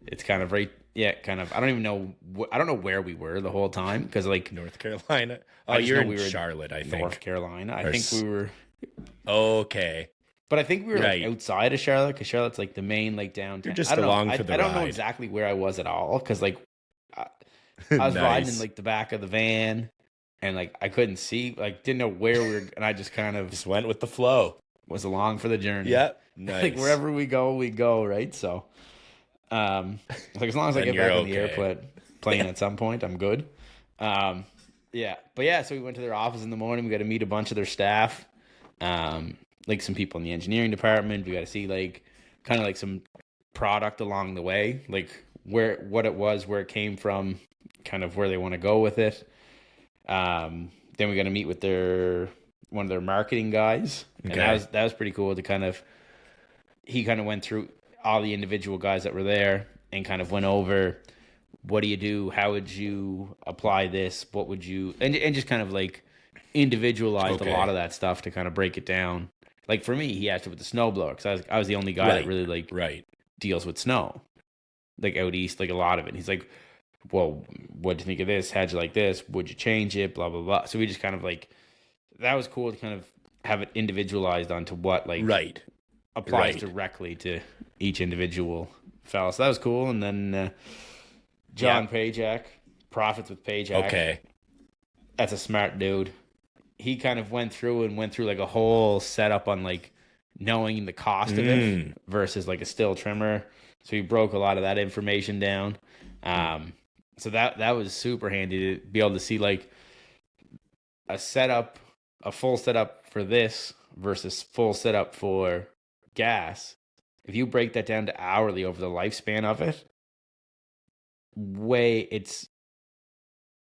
It's kind of right. Yeah, kind of. I don't even know. I don't know where we were the whole time, because like North Carolina. Oh, you're in Charlotte, I think. North Carolina. I think we were. Okay. But I think we were like outside of Charlotte, because Charlotte's like the main like downtown. You're just along for the ride. I don't know exactly where I was at all, because like I was riding in like the back of the van, and like I couldn't see, like didn't know where we were, and I just kind of just went with the flow. Was along for the journey. Yeah, nice. Like wherever we go, right? So, like as long as I get back on the airplane at some point, I'm good. Yeah, but yeah, so we went to their office in the morning. We got to meet a bunch of their staff, like some people in the engineering department. We got to see like kind of like some product along the way, like what it was, where it came from, kind of where they want to go with it. Then we got to meet with one of their marketing guys, and that was pretty cool to kind of. He kind of went through all the individual guys that were there and kind of went over, what do you do? How would you apply this? What would you, and just kind of like individualized a lot of that stuff to kind of break it down. Like for me, he asked it with the snowblower, because I was the only guy that really like deals with snow, like out east, like a lot of it. And he's like, well, what do you think of this? How'd you like this? Would you change it? Blah, blah, blah. So we just kind of like, that was cool to kind of have it individualized onto what like applies directly to each individual fella. So that was cool. And then John Pajak, Profits with Pajak. Okay. That's a smart dude. He kind of went through like a whole setup on like knowing the cost of it versus like a still trimmer. So he broke a lot of that information down. So that was super handy to be able to see like a full setup for this versus full setup for gas. If you break that down to hourly over the lifespan of it, it's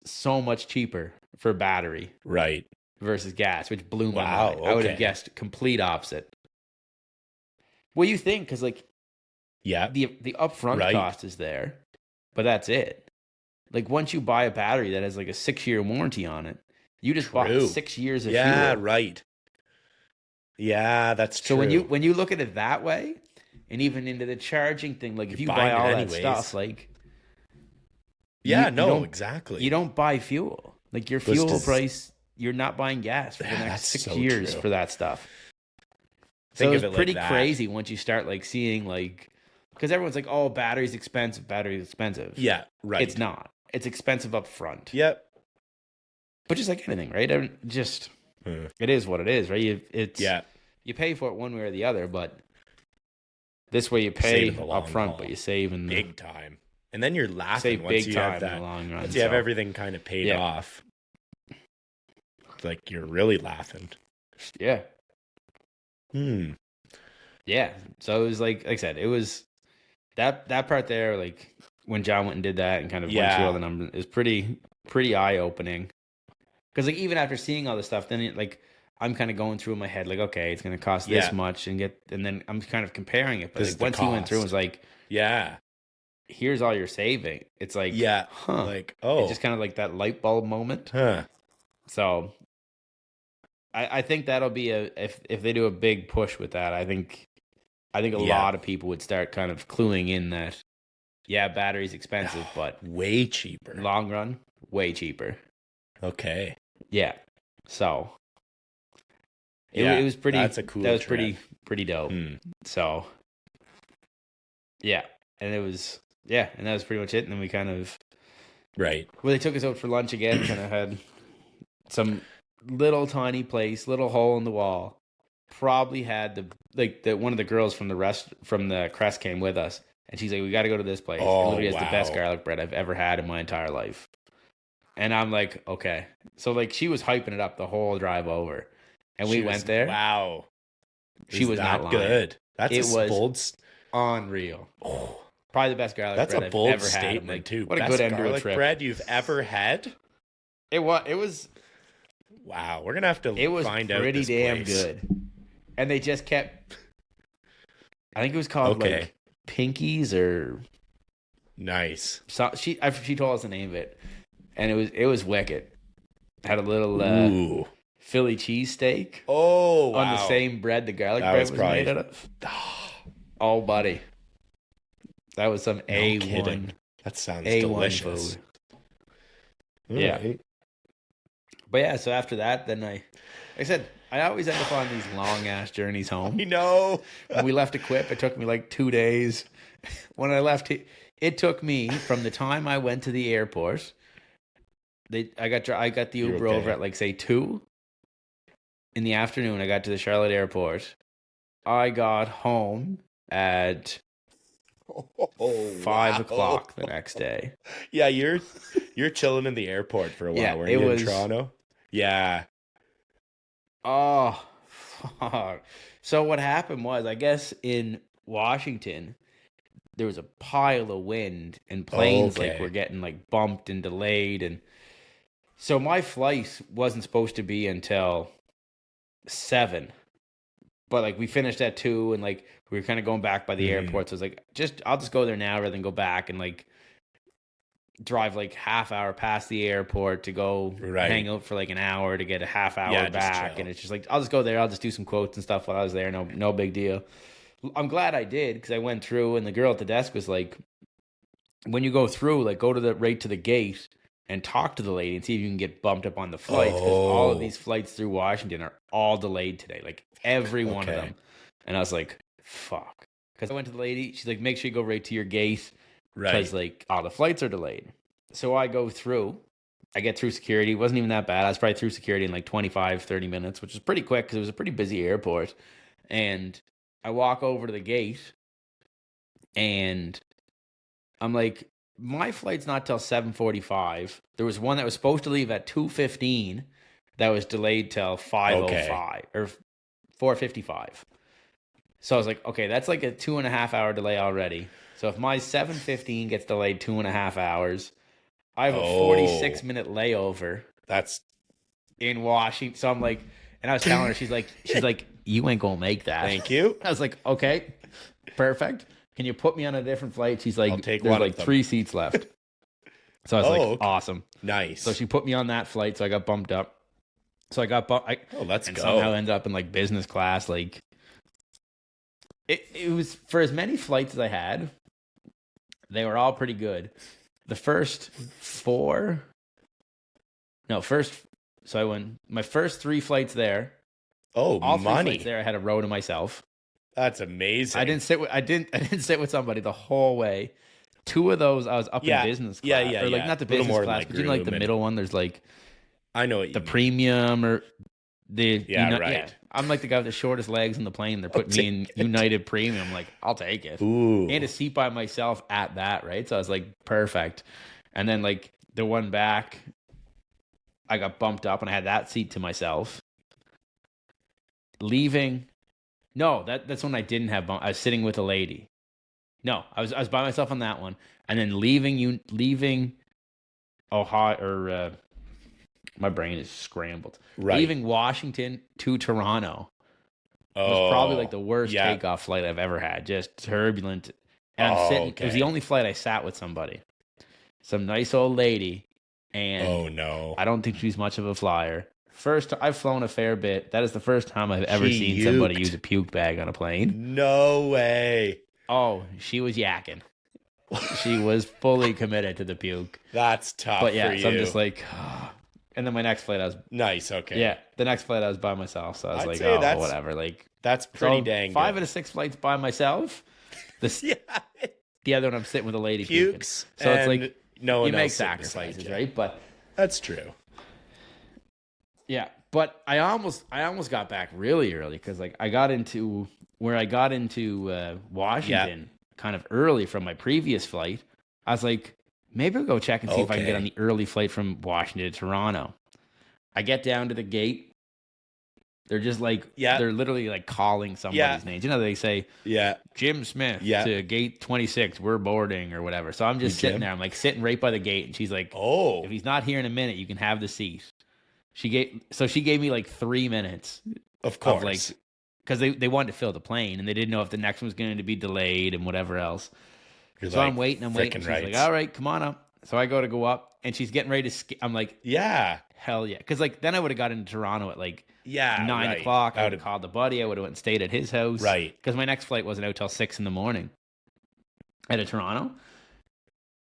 so much cheaper for battery versus gas, which blew my mind. I would have guessed complete opposite. Well, you think, because like the upfront cost is there, but that's it. Like once you buy a battery that has like a 6-year warranty on it, you just bought 6 years of fuel. Yeah, right. Yeah, that's true. So when you look at it that way, and even into the charging thing, like if you buy all that stuff, like exactly. You don't buy fuel. Like your fuel price, you're not buying gas for the next 6 years for that stuff. So it's pretty crazy once you start like seeing like, because everyone's like, oh, battery's expensive. Yeah, right. It's not. It's expensive up front. Yep. But just like anything, right? It is what it is, right? You pay for it one way or the other, but this way you pay up front, but you save in big time. And then you're laughing once you have that. In the long run, once you have everything kind of paid off. It's like you're really laughing. Yeah. Yeah. So it was like I said, it was that part there, like when John went and did that and kind of went through all the numbers, is pretty eye opening. Because like even after seeing all this stuff, then like I'm kind of going through in my head like, okay, it's going to cost this much, and then I'm kind of comparing it. But like, once he went through and was like, here's all you're saving. It's like, like it's just kind of like that light bulb moment. So I think that'll be if they do a big push with that. I think a lot of people would start kind of cluing in that. Yeah, battery's expensive, but way cheaper. Long run, way cheaper. Okay. Yeah. So It was pretty. That's a cool. That was trip. pretty dope. So, yeah, and it was and that was pretty much it. And then we kind of Right. well, they took us out for lunch again. Kind of had some little tiny place, little hole in the wall. Probably had the one of the girls from the Kress came with us, and she's like, "We got to go to this place. It literally has the best garlic bread I've ever had in my entire life." And I'm like, okay. So like she was hyping it up the whole drive over. And we went there. Wow. She was not lying. Good. That's bold. Unreal. Oh, probably the best garlic bread I've ever statement, had. Like, too. What best a good end to a garlic trip. bread you've ever had? It was wow. We're going to have to find out. It was pretty damn good. And they just kept, I think it was called like Pinkies or. Nice. So she told us the name of it. And it was wicked. Had a little Philly cheesesteak. Oh, wow. On the same bread the garlic bread was made out of. Oh, buddy. That was some A1. Kidding. That sounds A1 delicious. Food. Yeah. Right. But yeah, so after that, then like I said, I always end up on these long-ass journeys home. You know. When we left Equip, it took me like 2 days. When I left, it took me from the time I went to the airport. I got the Uber over at like say 2 in the afternoon. I got to the Charlotte airport. I got home at 5 o'clock the next day. Yeah, you're chilling in the airport for a while. Weren't you in Toronto? Yeah. Oh, fuck. So what happened was, I guess in Washington, there was a pile of wind and planes like were getting like bumped and delayed, and so my flight wasn't supposed to be until 7, but like we finished at 2, and like we were kind of going back by the airport. So I was like, I'll just go there now rather than go back and like drive like half hour past the airport to go hang out for like an hour to get a half hour back. And it's just like, I'll just go there. I'll just do some quotes and stuff while I was there. No big deal. I'm glad I did, because I went through and the girl at the desk was like, when you go through, like go to right to the gate and talk to the lady and see if you can get bumped up on the flights, because all of these flights through Washington are all delayed today, like every one of them. And I was like, fuck. Because I went to the lady, she's like, make sure you go right to your gate, because like all the flights are delayed. So I go through, I get through security. It wasn't even that bad. I was probably through security in like 25, 30 minutes, which is pretty quick because it was a pretty busy airport. And I walk over to the gate and I'm like, my flight's not till 7:45. There was one that was supposed to leave at 2:15 that was delayed till 5:05 or 4:55. So I was like, okay, that's like a 2.5 hour delay already. So if my 7:15 gets delayed 2.5 hours, I have a 46-minute layover. That's in Washington. So I'm like, and I was telling her, she's like, you ain't gonna make that. Thank you. I was like, okay, perfect. Can you put me on a different flight? She's like, I'll take there's one like of them. 3 seats left. So I was like, okay. Awesome. Nice. So she put me on that flight. So I got bumped up. So I got bumped. Let's and go. Somehow ended up in like business class. Like it was, for as many flights as I had, they were all pretty good. The first 4, so I went my first 3 flights there. Oh, all 3 money. flights there, I had a row to myself. That's amazing. I didn't sit with somebody the whole way. 2 of those I was up in business class. Or like not the business class, but you know, like the middle one. There's like I know what you the mean. premium or the right. Yeah. I'm like the guy with the shortest legs in the plane. They're putting me in United Premium. Like, I'll take it. Ooh. And a seat by myself at that, right? So I was like, perfect. And then like the one back, I got bumped up and I had that seat to myself. Leaving, no, that's when I didn't have bump. I was sitting with a lady. No, I was by myself on that one. And then leaving Ohio, or my brain is scrambled. Right. Leaving Washington to Toronto was probably like the worst takeoff flight I've ever had. Just turbulent. And I'm sitting. It was the only flight I sat with somebody, some nice old lady, and I don't think she's much of a flyer. First, I've flown a fair bit. That is the first time I've ever seen somebody use a puke bag on a plane. No way. Oh, she was yakking. She was fully committed to the puke. That's tough. But yeah, for so I'm you. just like, And then my next flight, I was Nice. Okay. yeah, the next flight I was by myself, so I was I'd like, say oh, that's whatever. Like That's pretty so dang five good. out of 6 flights by myself. Yeah. The other one I'm sitting with a lady puking. Pukes. So it's and like no one you make else sitting beside sacrifices, you. right? But That's true. yeah, but I almost got back really early because like I got into Washington kind of early from my previous flight. I was like, maybe I'll go check and see if I can get on the early flight from Washington to Toronto. I get down to the gate. They're just like, they're literally like calling somebody's names. You know, they say, Jim Smith to gate 26, we're boarding or whatever. So I'm just sitting there. I'm like sitting right by the gate. And she's like, if he's not here in a minute, you can have the seat. She gave me like 3 minutes. Of course. Like, because they wanted to fill the plane and they didn't know if the next one was going to be delayed and whatever else. So like, I'm waiting. She's like, all right, come on up. So I go up and she's getting ready to I'm like, hell yeah. Because like then I would have got into Toronto at like 9 o'clock. I would have called the buddy. I would have went and stayed at his house. Right. Because my next flight wasn't out till 6 a.m. out of Toronto.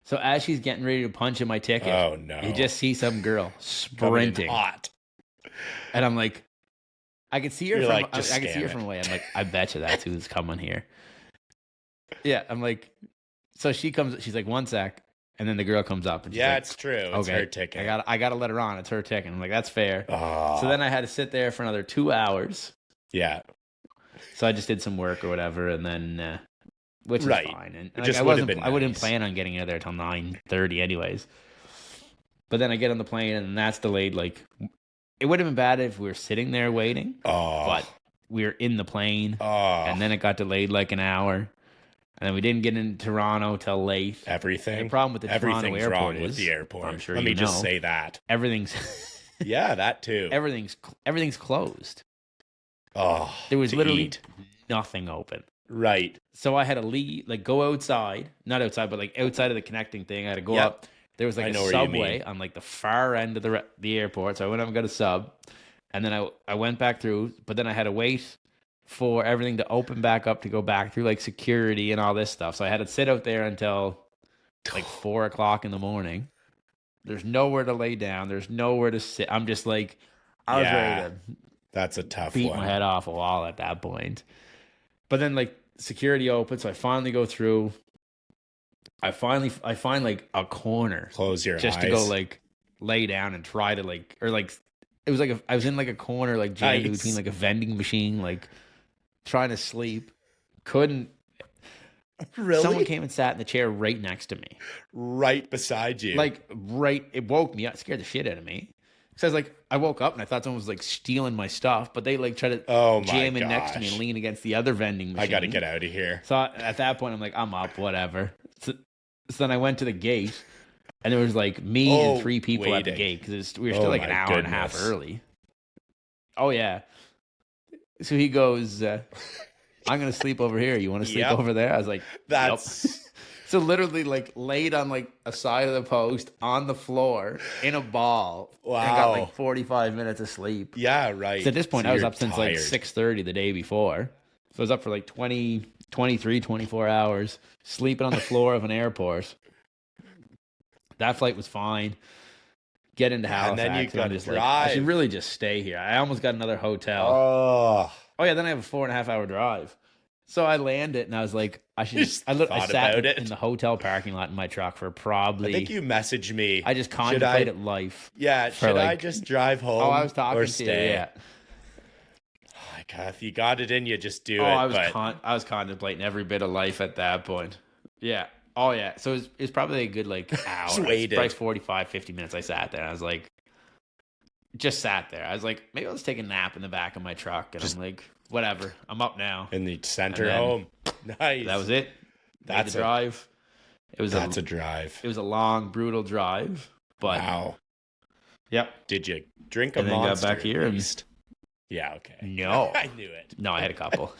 So as she's getting ready to punch in my ticket, you just see some girl sprinting. Hot. And I'm like, I could see her from like, I could see her from away. I'm like, I bet you that's who's coming here. Yeah, I'm like, so she comes. She's like, 1 sec, and then the girl comes up. And she's like, it's true. It's her ticket. I got to let her on. It's her ticket. I'm like, that's fair. So then I had to sit there for another 2 hours. Yeah. So I just did some work or whatever, and then which is fine. And like, I wouldn't plan on getting out of there till 9:30 anyways. But then I get on the plane, and that's delayed. Like, it would have been bad if we were sitting there waiting. But we were in the plane, and then it got delayed like an hour. And then we didn't get into Toronto till late. Everything. The problem with the Toronto airport wrong is with the airport. I'm sure Let me just say that everything's. that too. Everything's closed. Oh, there was literally nothing open. Right. So I had to leave, like go outside, not outside, but like outside of the connecting thing. I had to go up. There was like a subway on like the far end of the airport. So I went up and got a sub, and then I went back through. But then I had to wait for everything to open back up to go back through like security and all this stuff. So I had to sit out there until like 4 o'clock in the morning. There's nowhere to lay down. There's nowhere to sit. I'm just like, I was ready to that's a tough beat one. my head off a wall at that point. But then like security opens, so I finally go through. I find like a corner. Close your eyes. Just to go like lay down and try to like, or like, it was like I was in like a corner, like jammed between like a vending machine, like trying to sleep. Couldn't. Really? Someone came and sat in the chair right next to me. Right beside you. Like, it woke me up. It scared the shit out of me. So I woke up and I thought someone was like stealing my stuff, but they like try to jam in next to me and lean against the other vending machine. I got to get out of here. So at that point, I'm like, I'm up, whatever. So then I went to the gate and there was like me and 3 people at the gate because we were still like an hour and a half early. Oh, yeah. So he goes, I'm going to sleep over here. You want to sleep over there? I was like, that's... Nope. So literally like laid on like a side of the post on the floor in a ball. Wow. And got like 45 minutes of sleep. Yeah, right. So at this point, I was up since like 6:30 the day before. So I was up for like 23, 24 hours, sleeping on the floor of an airport. That flight was fine. Get into Halifax. And then you got to drive. Like, I should really just stay here. I almost got another hotel. Oh yeah, then I have a 4.5 hour drive. So I landed and I was like, I sat in the hotel parking lot in my truck for probably. I think you messaged me. I just contemplated life. Yeah, should I just drive home? Oh, I was talking or to stay? You. Yeah. Oh my God, if you got it in you, just do it. I was contemplating every bit of life at that point. Yeah. Oh yeah. So it was probably a good like hour. Probably 45, 50 minutes. I sat there. I was like, just sat there. I was like, maybe I'll just take a nap in the back of my truck. And I'm like, whatever. I'm up now. And the center home. Nice. That was it. That's a drive. That's a drive. It was a long, brutal drive. But wow. Yep. Did you drink a and Monster? Then got back here. Yeah. Okay. No. I knew it. No, I had a couple.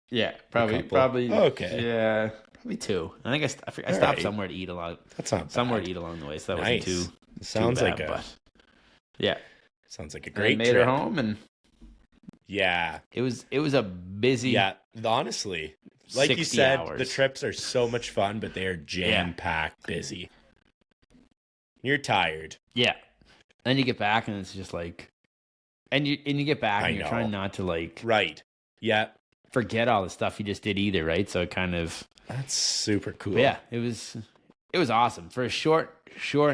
Yeah, probably. Okay. Yeah, probably 2. I think I stopped somewhere to eat along. That's not bad. Somewhere to eat along the way, so that wasn't too. Sounds too like bad, a. But yeah. Sounds like a great made trip. her home and. Yeah. It was a busy. Yeah, honestly, like you said, hours. The trips are so much fun, but they are jam-packed busy. You're tired. Yeah. Then you get back and it's just like, and you get back and you're trying not to like, right. Yeah. forget all the stuff you just did either. Right. So it kind of, that's super cool. Yeah. It was awesome for a short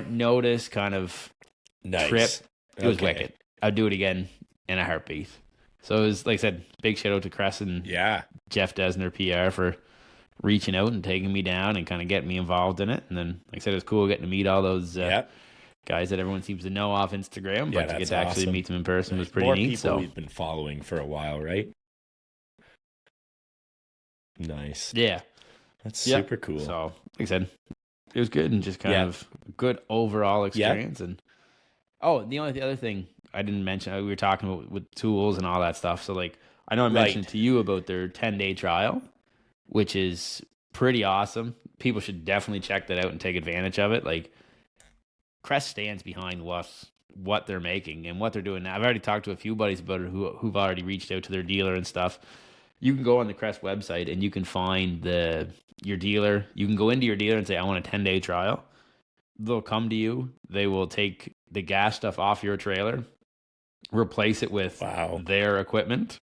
notice kind of trip. It was wicked. I'd do it again in a heartbeat. So it was, like I said, big shout out to Kress and Jeff Desner PR for reaching out and taking me down and kind of getting me involved in it. And then, like I said, it was cool getting to meet all those guys that everyone seems to know off Instagram, but to get to actually meet them in person was pretty neat. People we've been following for a while, right? Nice. Yeah. That's super cool. So, like I said, it was good and just kind of a good overall experience. And the other thing I didn't mention, we were talking about with tools and all that stuff. So, like, I know I mentioned to you about their 10-day trial, which is pretty awesome. People should definitely check that out and take advantage of it. Like, Kress stands behind what they're making and what they're doing now. I've already talked to a few buddies about it who've already reached out to their dealer and stuff. You can go on the Kress website and you can find your dealer. You can go into your dealer and say, I want a 10-day trial. They'll come to you. They will take the gas stuff off your trailer, replace it with their equipment,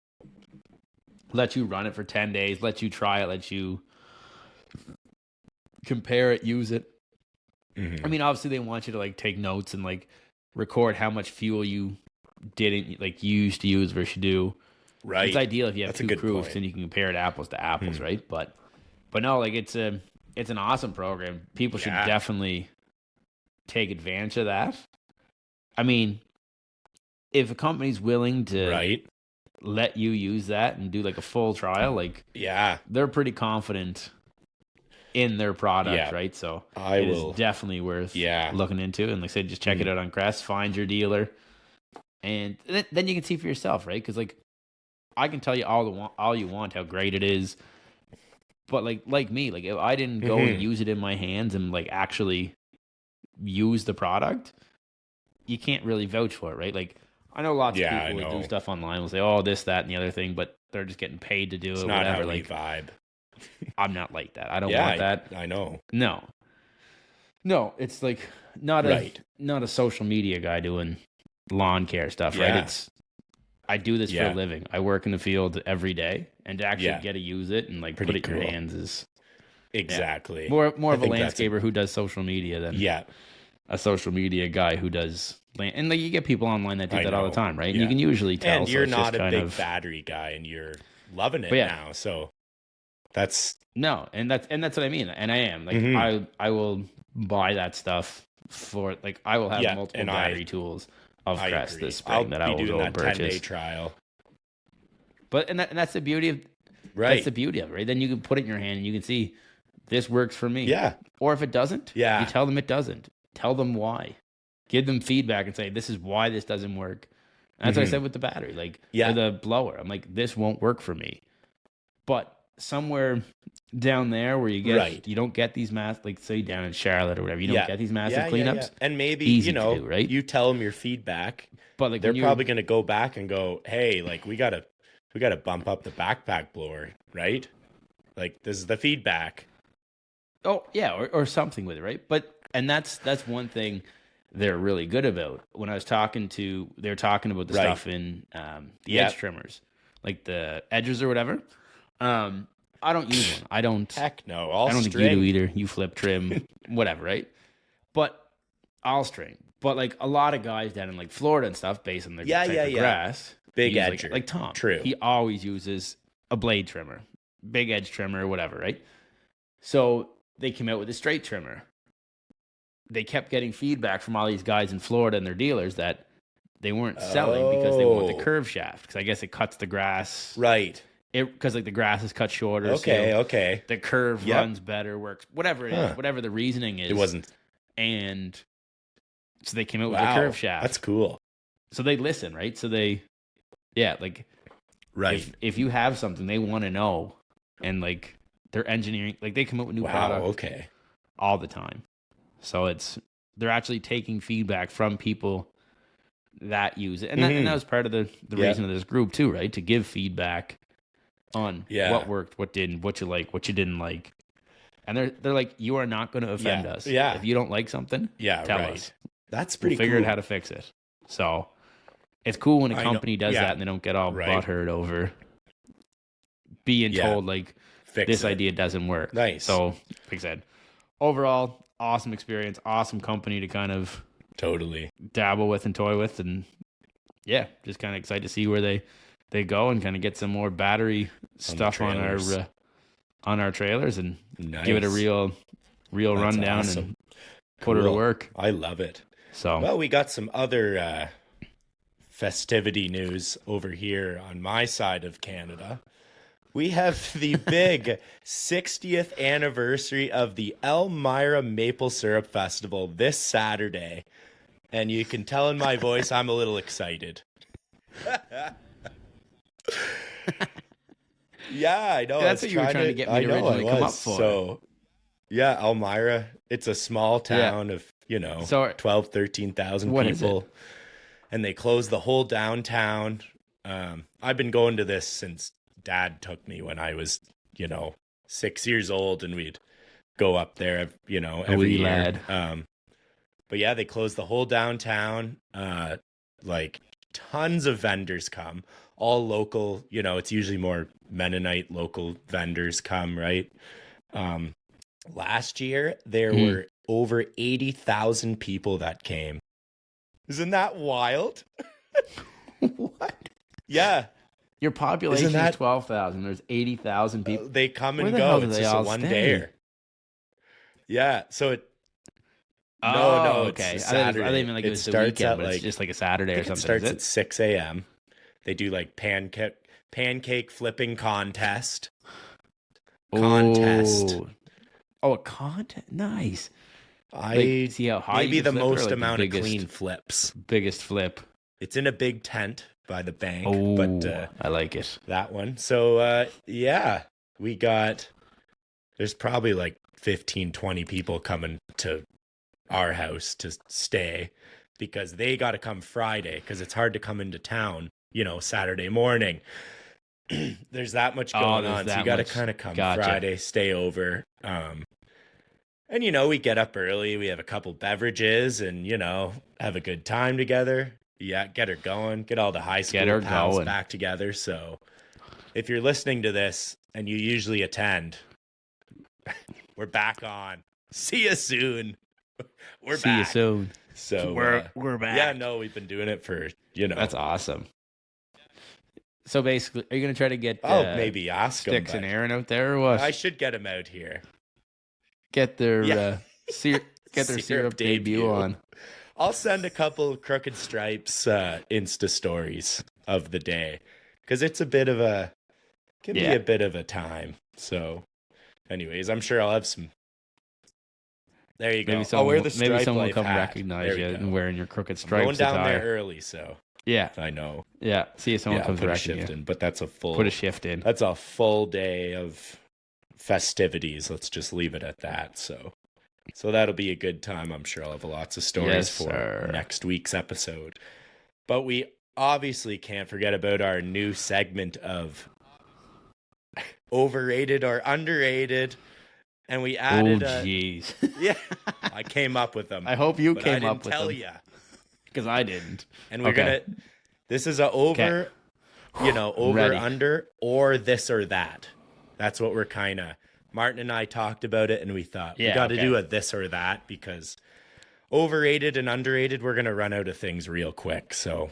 let you run it for 10 days, let you try it, let you compare it, use it. I mean, obviously they want you to like take notes and like record how much fuel you didn't like used to use versus you do. Right. It's ideal if you have two crews and you can compare it apples to apples, right? But no, like it's an awesome program. People should definitely take advantage of that. I mean, if a company's willing to let you use that and do like a full trial, like they're pretty confident in their product, right? So it is definitely worth looking into. And like I said, just check it out on Kress, find your dealer, and then you can see for yourself, right? Because like I can tell you all you want how great it is, but like me, like if I didn't go and use it in my hands and like actually use the product, you can't really vouch for it, right? Like I know lots of people who do stuff online will say, oh, this, that, and the other thing, but they're just getting paid to do it. Not whatever. How like vibe. I'm not like that. I don't want that. I know. No, it's like not a social media guy doing lawn care stuff, right? I do this for a living. I work in the field every day, and to actually get to use it and like put it in your hands is more of a landscaper who does social media than a social media guy who does and like you get people online that do that all the time, right? And you can usually tell. And you're not a big battery guy, and you're loving it now, so. That's and that's what I mean, and I am like I will buy that stuff for like I will have multiple battery tools of Kress this spring that I will go and purchase. 10-day trial, but and that's the beauty of that's the beauty of it, right? Then you can put it in your hand and you can see this works for me, or if it doesn't, you tell them it doesn't. Tell them why. Give them feedback and say this is why this doesn't work. And that's what I said with the battery, like or the blower. I'm like this won't work for me, but somewhere down there where you get you don't get these like say down in Charlotte or whatever, you don't get these massive cleanups. And maybe easy to do, right? You tell them your feedback, but like they're probably going to go back and go, hey, like we gotta bump up the backpack blower, right? Like this is the feedback. Oh yeah, or something with it, right? But and that's one thing they're really good about. When I was they're talking about the stuff in the edge trimmers, like the edges or whatever. I don't use one. I don't. Heck no. I don't think you do either. You flip, trim, whatever, right? But I'll string. But like a lot of guys down in like Florida and stuff, based on their type of grass, big edger, like Tom. True. He always uses a blade trimmer, big edge trimmer, or whatever, right? So they came out with a straight trimmer. They kept getting feedback from all these guys in Florida and their dealers that they weren't selling because they want the curve shaft. Because I guess it cuts the grass. Right. Because like the grass is cut shorter. Okay. The curve runs better, works, whatever it is, whatever the reasoning is. It wasn't. And so they came out with the curve shaft. That's cool. So they listen, right? So they, like, if you have something they want to know, and like they're engineering, like they come up with new product all the time. So they're actually taking feedback from people that use it, and that was part of the reason of this group too, right? To give feedback on what worked, what didn't, what you like, what you didn't like. And they're like, you are not going to offend us. Yeah. If you don't like something, tell us. That's pretty We'll figure cool. out how to fix it. So it's cool when a company does Yeah. that and they don't get all Right. butthurt over being told like Fix this it. idea doesn't work. Nice. So like I said, overall, awesome experience, awesome company to kind of Totally. dabble with and toy with, and yeah, just kind of excited to see where they go and kind of get some more battery stuff on our trailers and give it a real That's rundown awesome. and put it to Cool. work. I love it. So Well, we got some other festivity news over here on my side of Canada. We have the big 60th anniversary of the Elmira Maple Syrup Festival this Saturday. And you can tell in my voice I'm a little excited. Yeah, I know. That's what you were trying to get me to originally come up for. So, yeah, Elmira, it's a small town of, So, 12, 13,000 what is people. And they closed the whole downtown. I've been going to this since Dad took me when I was, 6 years old, and we'd go up there, every wee year. lad. But yeah, they closed the whole downtown. Like tons of vendors come, all local. It's usually more Mennonite local vendors come, right? Last year there were over 80,000 people that came. Isn't that wild? What? Yeah. Your population Isn't that- is 12,000. There's 80,000 people. They come Where and the hell go. do It's they just a all one stay? day. Yeah. So it. Oh, No, it's okay. a I Saturday. didn't even like it It was the starts weekend, at, but it's like- just like a Saturday I or think something. it starts at 6 a.m. They do like pancake flipping contest. Contest. Oh, a contest. Nice. I see how high maybe you the can flip, or, most like, the amount biggest- of clean flips. Biggest flip. It's in a big tent by the bank, Oh, but I like it. that one. So yeah, there's probably like 15, 20 people coming to our house to stay because they got to come Friday because it's hard to come into town, Saturday morning. There's that much going there's on. So that you got to much. kind of come Gotcha. Friday, stay over. And, we get up early. We have a couple beverages and, have a good time together. Yeah, get her going. Get all the high school pals going. back together. So if you're listening to this and you usually attend, we're back on. See you soon. We're See you back. soon. So We're back. yeah, no, we've been doing it for, That's awesome. So basically, are you going to try to get maybe ask them. Sticks and Aaron out there or what? I should get him out here. Get their Yeah. get their syrup debut on. I'll send a couple Crooked Stripes Insta stories of the day because it's a bit of be a bit of a time. So, anyways, I'm sure I'll have some. There you go. Maybe someone, wear the Stripe maybe someone will Life come hat. recognize There you we go. and wearing your Crooked I'm Stripes going down attire. there early, so Yeah, I know. yeah. See if someone comes put a recognize shift you. in, but that's a full. Put a shift in. That's a full day of festivities. Let's just leave it at that. So that'll be a good time. I'm sure I'll have lots of stories Yes, for sir. next week's episode. But we obviously can't forget about our new segment of overrated or underrated. And we added jeez. yeah, I came up with them. I hope you but came I didn't up with tell them ya. because I didn't. And we're Okay. gonna. This is a over, over Ready. under or this or that. That's what we're kind of. Martin and I talked about it, and we thought we Yeah, got to okay. do a this or that because overrated and underrated, we're gonna run out of things real quick. So,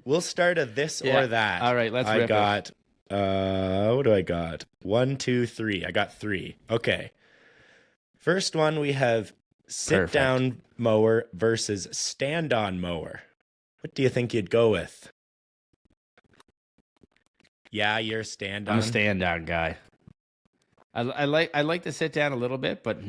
we'll start a this Yeah. or that. All right, let's I rip it. got. What do I got? 1, 2, 3. I got 3. Okay. First one we have sit down mower versus stand on mower. What do you think you'd go with? Yeah, you're a stand on. I'm a stand down guy. I like to sit down a little bit, but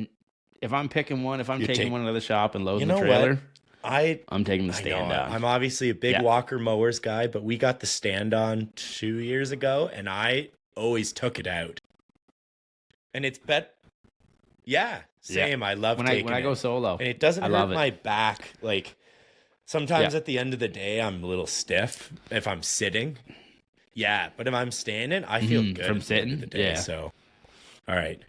if I'm picking one, if I'm taking one to the shop and loading You the know trailer, what? I'm taking the I stand know, down. I'm obviously a big Yeah. Walker mowers guy, but we got the stand on 2 years ago, and I always took it out. And it's yeah, same. I love when taking I it. go solo, And it doesn't I hurt love it. my back. Like sometimes Yeah. at the end of the day, I'm a little stiff if I'm sitting. Yeah, but if I'm standing, I feel good from at the end sitting. of the day. Yeah. So, all right.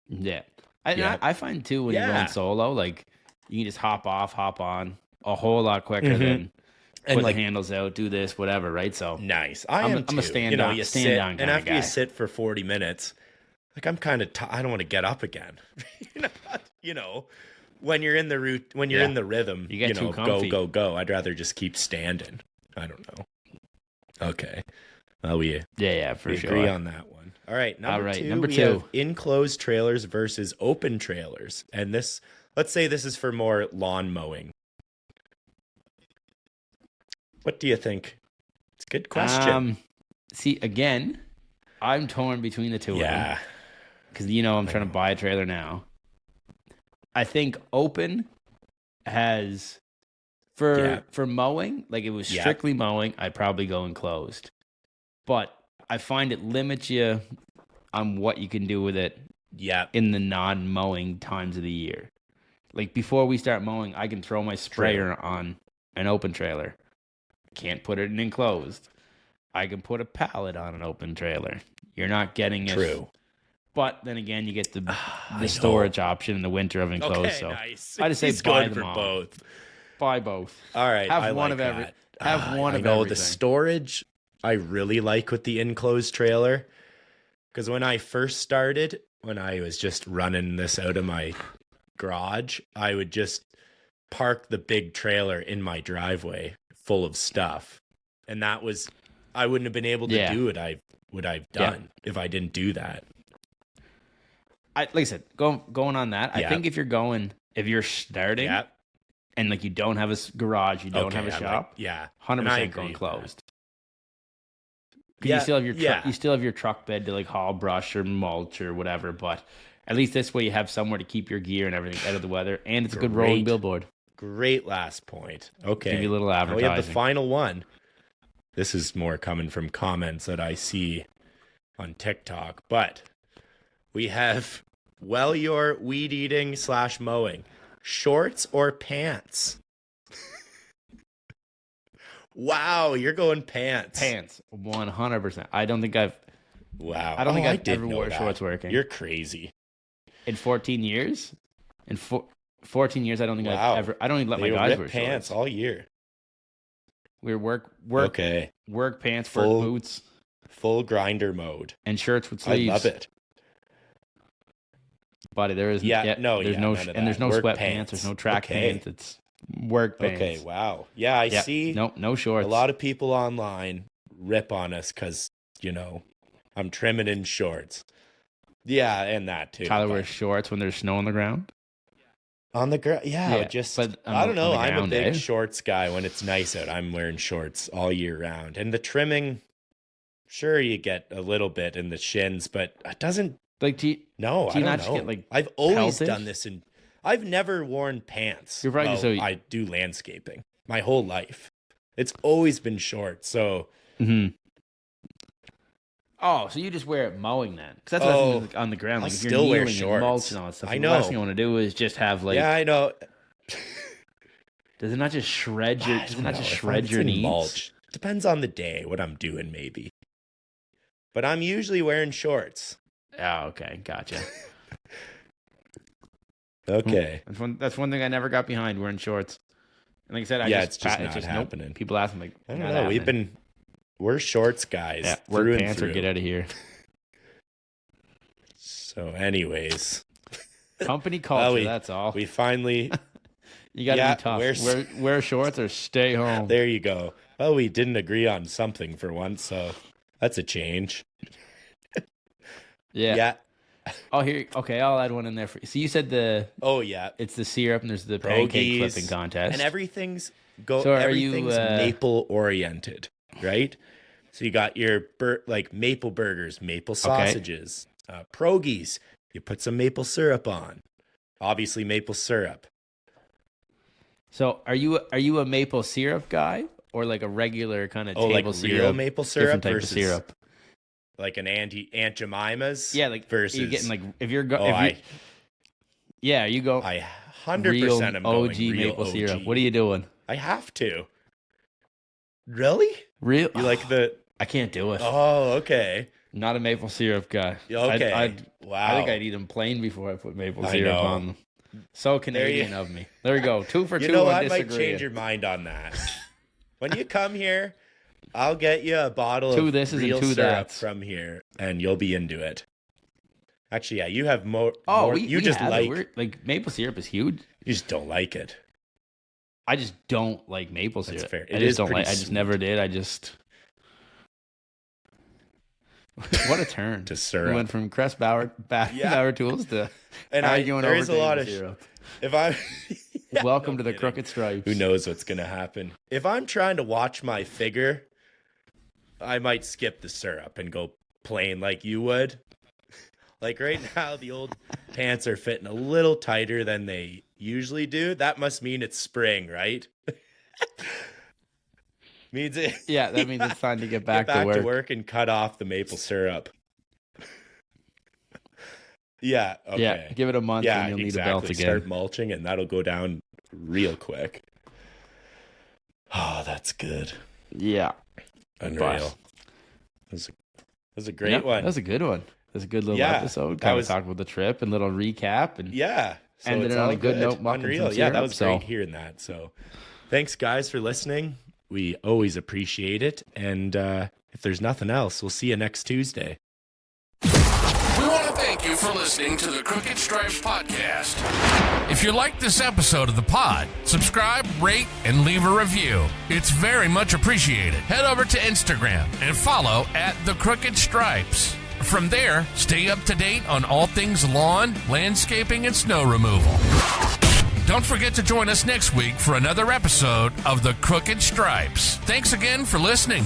Yeah. Yeah. I find too when you're Yeah. going solo, like you can just hop off, hop on a whole lot quicker Mhm. than And put like, the handles out, do this, whatever, right? So nice. I'm am a too. stand you know, down- you stand sit, down and kinda after you guy. sit for 40 minutes, like I'm kind of, I don't want to get up again. you know, when you're in the route, when you're Yeah. in the rhythm, You get too go, comfy. go, go. I'd rather just keep standing. I don't know. Okay. Well, we yeah, for we sure. agree on that one. All right, number number we two. have enclosed trailers versus open trailers. And this, let's say this is for more lawn mowing. What do you think? It's a good question. See, again, I'm torn between the two of them. Yeah. Because, I'm trying to buy a trailer now. I think open has, for mowing, like it was strictly mowing, I'd probably go enclosed. But I find it limits you on what you can do with it in the non-mowing times of the year. Like before we start mowing, I can throw my sprayer on an open trailer. Can't put it in enclosed. I can put a pallet on an open trailer. You're not getting it. True. But then again, you get the storage option in the winter of enclosed. Okay, so nice. I just say He's buy going them for all. both. Buy both. All right, Have I one like of every. that. Have one I of know everything. the storage I really like with the enclosed trailer, because when I first started, when I was just running this out of my garage, I would just park the big trailer in my driveway full of stuff, and that was, I wouldn't have been able to do what I've done if I didn't do that. Like I said, going on that, I think if you're starting and like you don't have a garage, you don't have a shop, 100% going closed. You still have you still have your truck bed to like haul brush or mulch or whatever, but at least this way you have somewhere to keep your gear and everything out of the weather, and it's a good rolling billboard. Great last point. Okay, give you a little advertising. We have the final one. This is more coming from comments that I see on TikTok, but we have your weed eating / mowing, shorts or pants? Wow, you're going pants. Pants, 100%. I don't think I've. Wow. I don't think I've ever wore shorts working. You're crazy. In 14 years? 14 years, I don't think I've ever. I don't even let my guys wear pants shorts all year. We work pants, Full- work boots, Full grinder mode. and shirts with sleeves. I love it. Buddy, there's none no of there's no that. Work sweatpants, pants. there's no track Okay. pants, it's work pants. Okay, wow. Yeah, I see No shorts. a lot of people online rip on us because, I'm trimming in shorts. Yeah, and that too. Tyler but wears shorts when there's snow on the ground. on the ground. Yeah, but I don't know. on the I'm a ground, big shorts guy when it's nice out. I'm wearing shorts all year round. And the trimming, sure, you get a little bit in the shins, but it doesn't. Like, do you I don't not know. just get, like, I've always pelted? done this, and I've never worn pants. You're probably so- I do landscaping my whole life. It's always been short. So Oh, so you just wear it mowing then? Because that's what I think on the ground. Like, I'll if you're still wear kneeling and mulch shorts. and all that stuff, I the last know. thing you want to do is just have like. yeah, I know. Does it not just shred your? I Does it don't not know. just If shred it's your in knees? mulch. Depends on the day, what I'm doing, maybe. But I'm usually wearing shorts. Oh, okay, gotcha. Okay. That's one thing I never got behind, wearing shorts. And like I said, It's just not happening. Nope. People ask me like, I don't not know. happening. We're shorts guys. Work through and pants or through. get out of here. So, anyways, Company culture. Well, that's all. we finally. You got to be tough. Wear shorts or stay home. There you go. Well, we didn't agree on something for once, so that's a change. Yeah. Oh, here. Okay, I'll add one in there for you. So you said Oh yeah. it's the syrup and there's the pancake Pierogies, flipping contest. and everything's So are you, everything's maple oriented, right? So you got your maple burgers, maple sausages, pierogies. You put some maple syrup on. Obviously, maple syrup. So are you a maple syrup guy or like a regular kind of table syrup? Real maple syrup different type versus of syrup? like an Aunt Jemima's. Yeah, like versus you're getting like if you're you go. I 100% real am OG going real maple syrup. OG. What are you doing? I have to. Really? Real? You like the? I can't do it. Oh, okay. Not a maple syrup guy. Okay. Wow. I think I'd eat them plain before I put maple I syrup know. on them. So Canadian of me. There we go. 2 for 2 You know, on I might disagreeing. change your mind on that. When you come here, I'll get you a bottle Two of thises and real two syrup that's. from here, and you'll be into it. Actually, yeah, you have more. Oh, more, we just have like it. Like maple syrup is huge. you just don't like it. I just don't like maple syrup. That's fair. I It just is don't pretty like. I just sweet. never did. I just. What a turn To We syrup. went from Kress Bauer tools to And arguing there over is a lot maple of syrup. If I Welcome no to the kidding. Crooked Stripes. Who knows what's gonna happen? If I'm trying to watch my figure, I might skip the syrup and go plain like you would. Like right now, the old pants are fitting a little tighter than they usually do. That must mean it's spring, right? Means it. Yeah, that means it's time to get back, Get to work. and cut off the maple syrup. Yeah. Okay. Yeah, give it a month Yeah, and you'll need exactly. a belt again. Start mulching and that'll go down real quick. Oh, that's good. Yeah. Unreal. That was a great one. That was a good one. That was a good little Yeah, episode. that Kind was- of talked about the trip and little recap. And Yeah. So Ended it's it on all a good note, mucking Unreal. some Yeah, that syrup, was so- great hearing that. So thanks, guys, for listening. We always appreciate it. And if there's nothing else, we'll see you next Tuesday. We want to thank you for listening to the Crooked Stripes podcast. If you liked this episode of the pod, subscribe, rate, and leave a review. It's very much appreciated. Head over to Instagram and follow at the Crooked Stripes. From there, stay up to date on all things lawn, landscaping, and snow removal. Don't forget to join us next week for another episode of the Crooked Stripes. Thanks again for listening.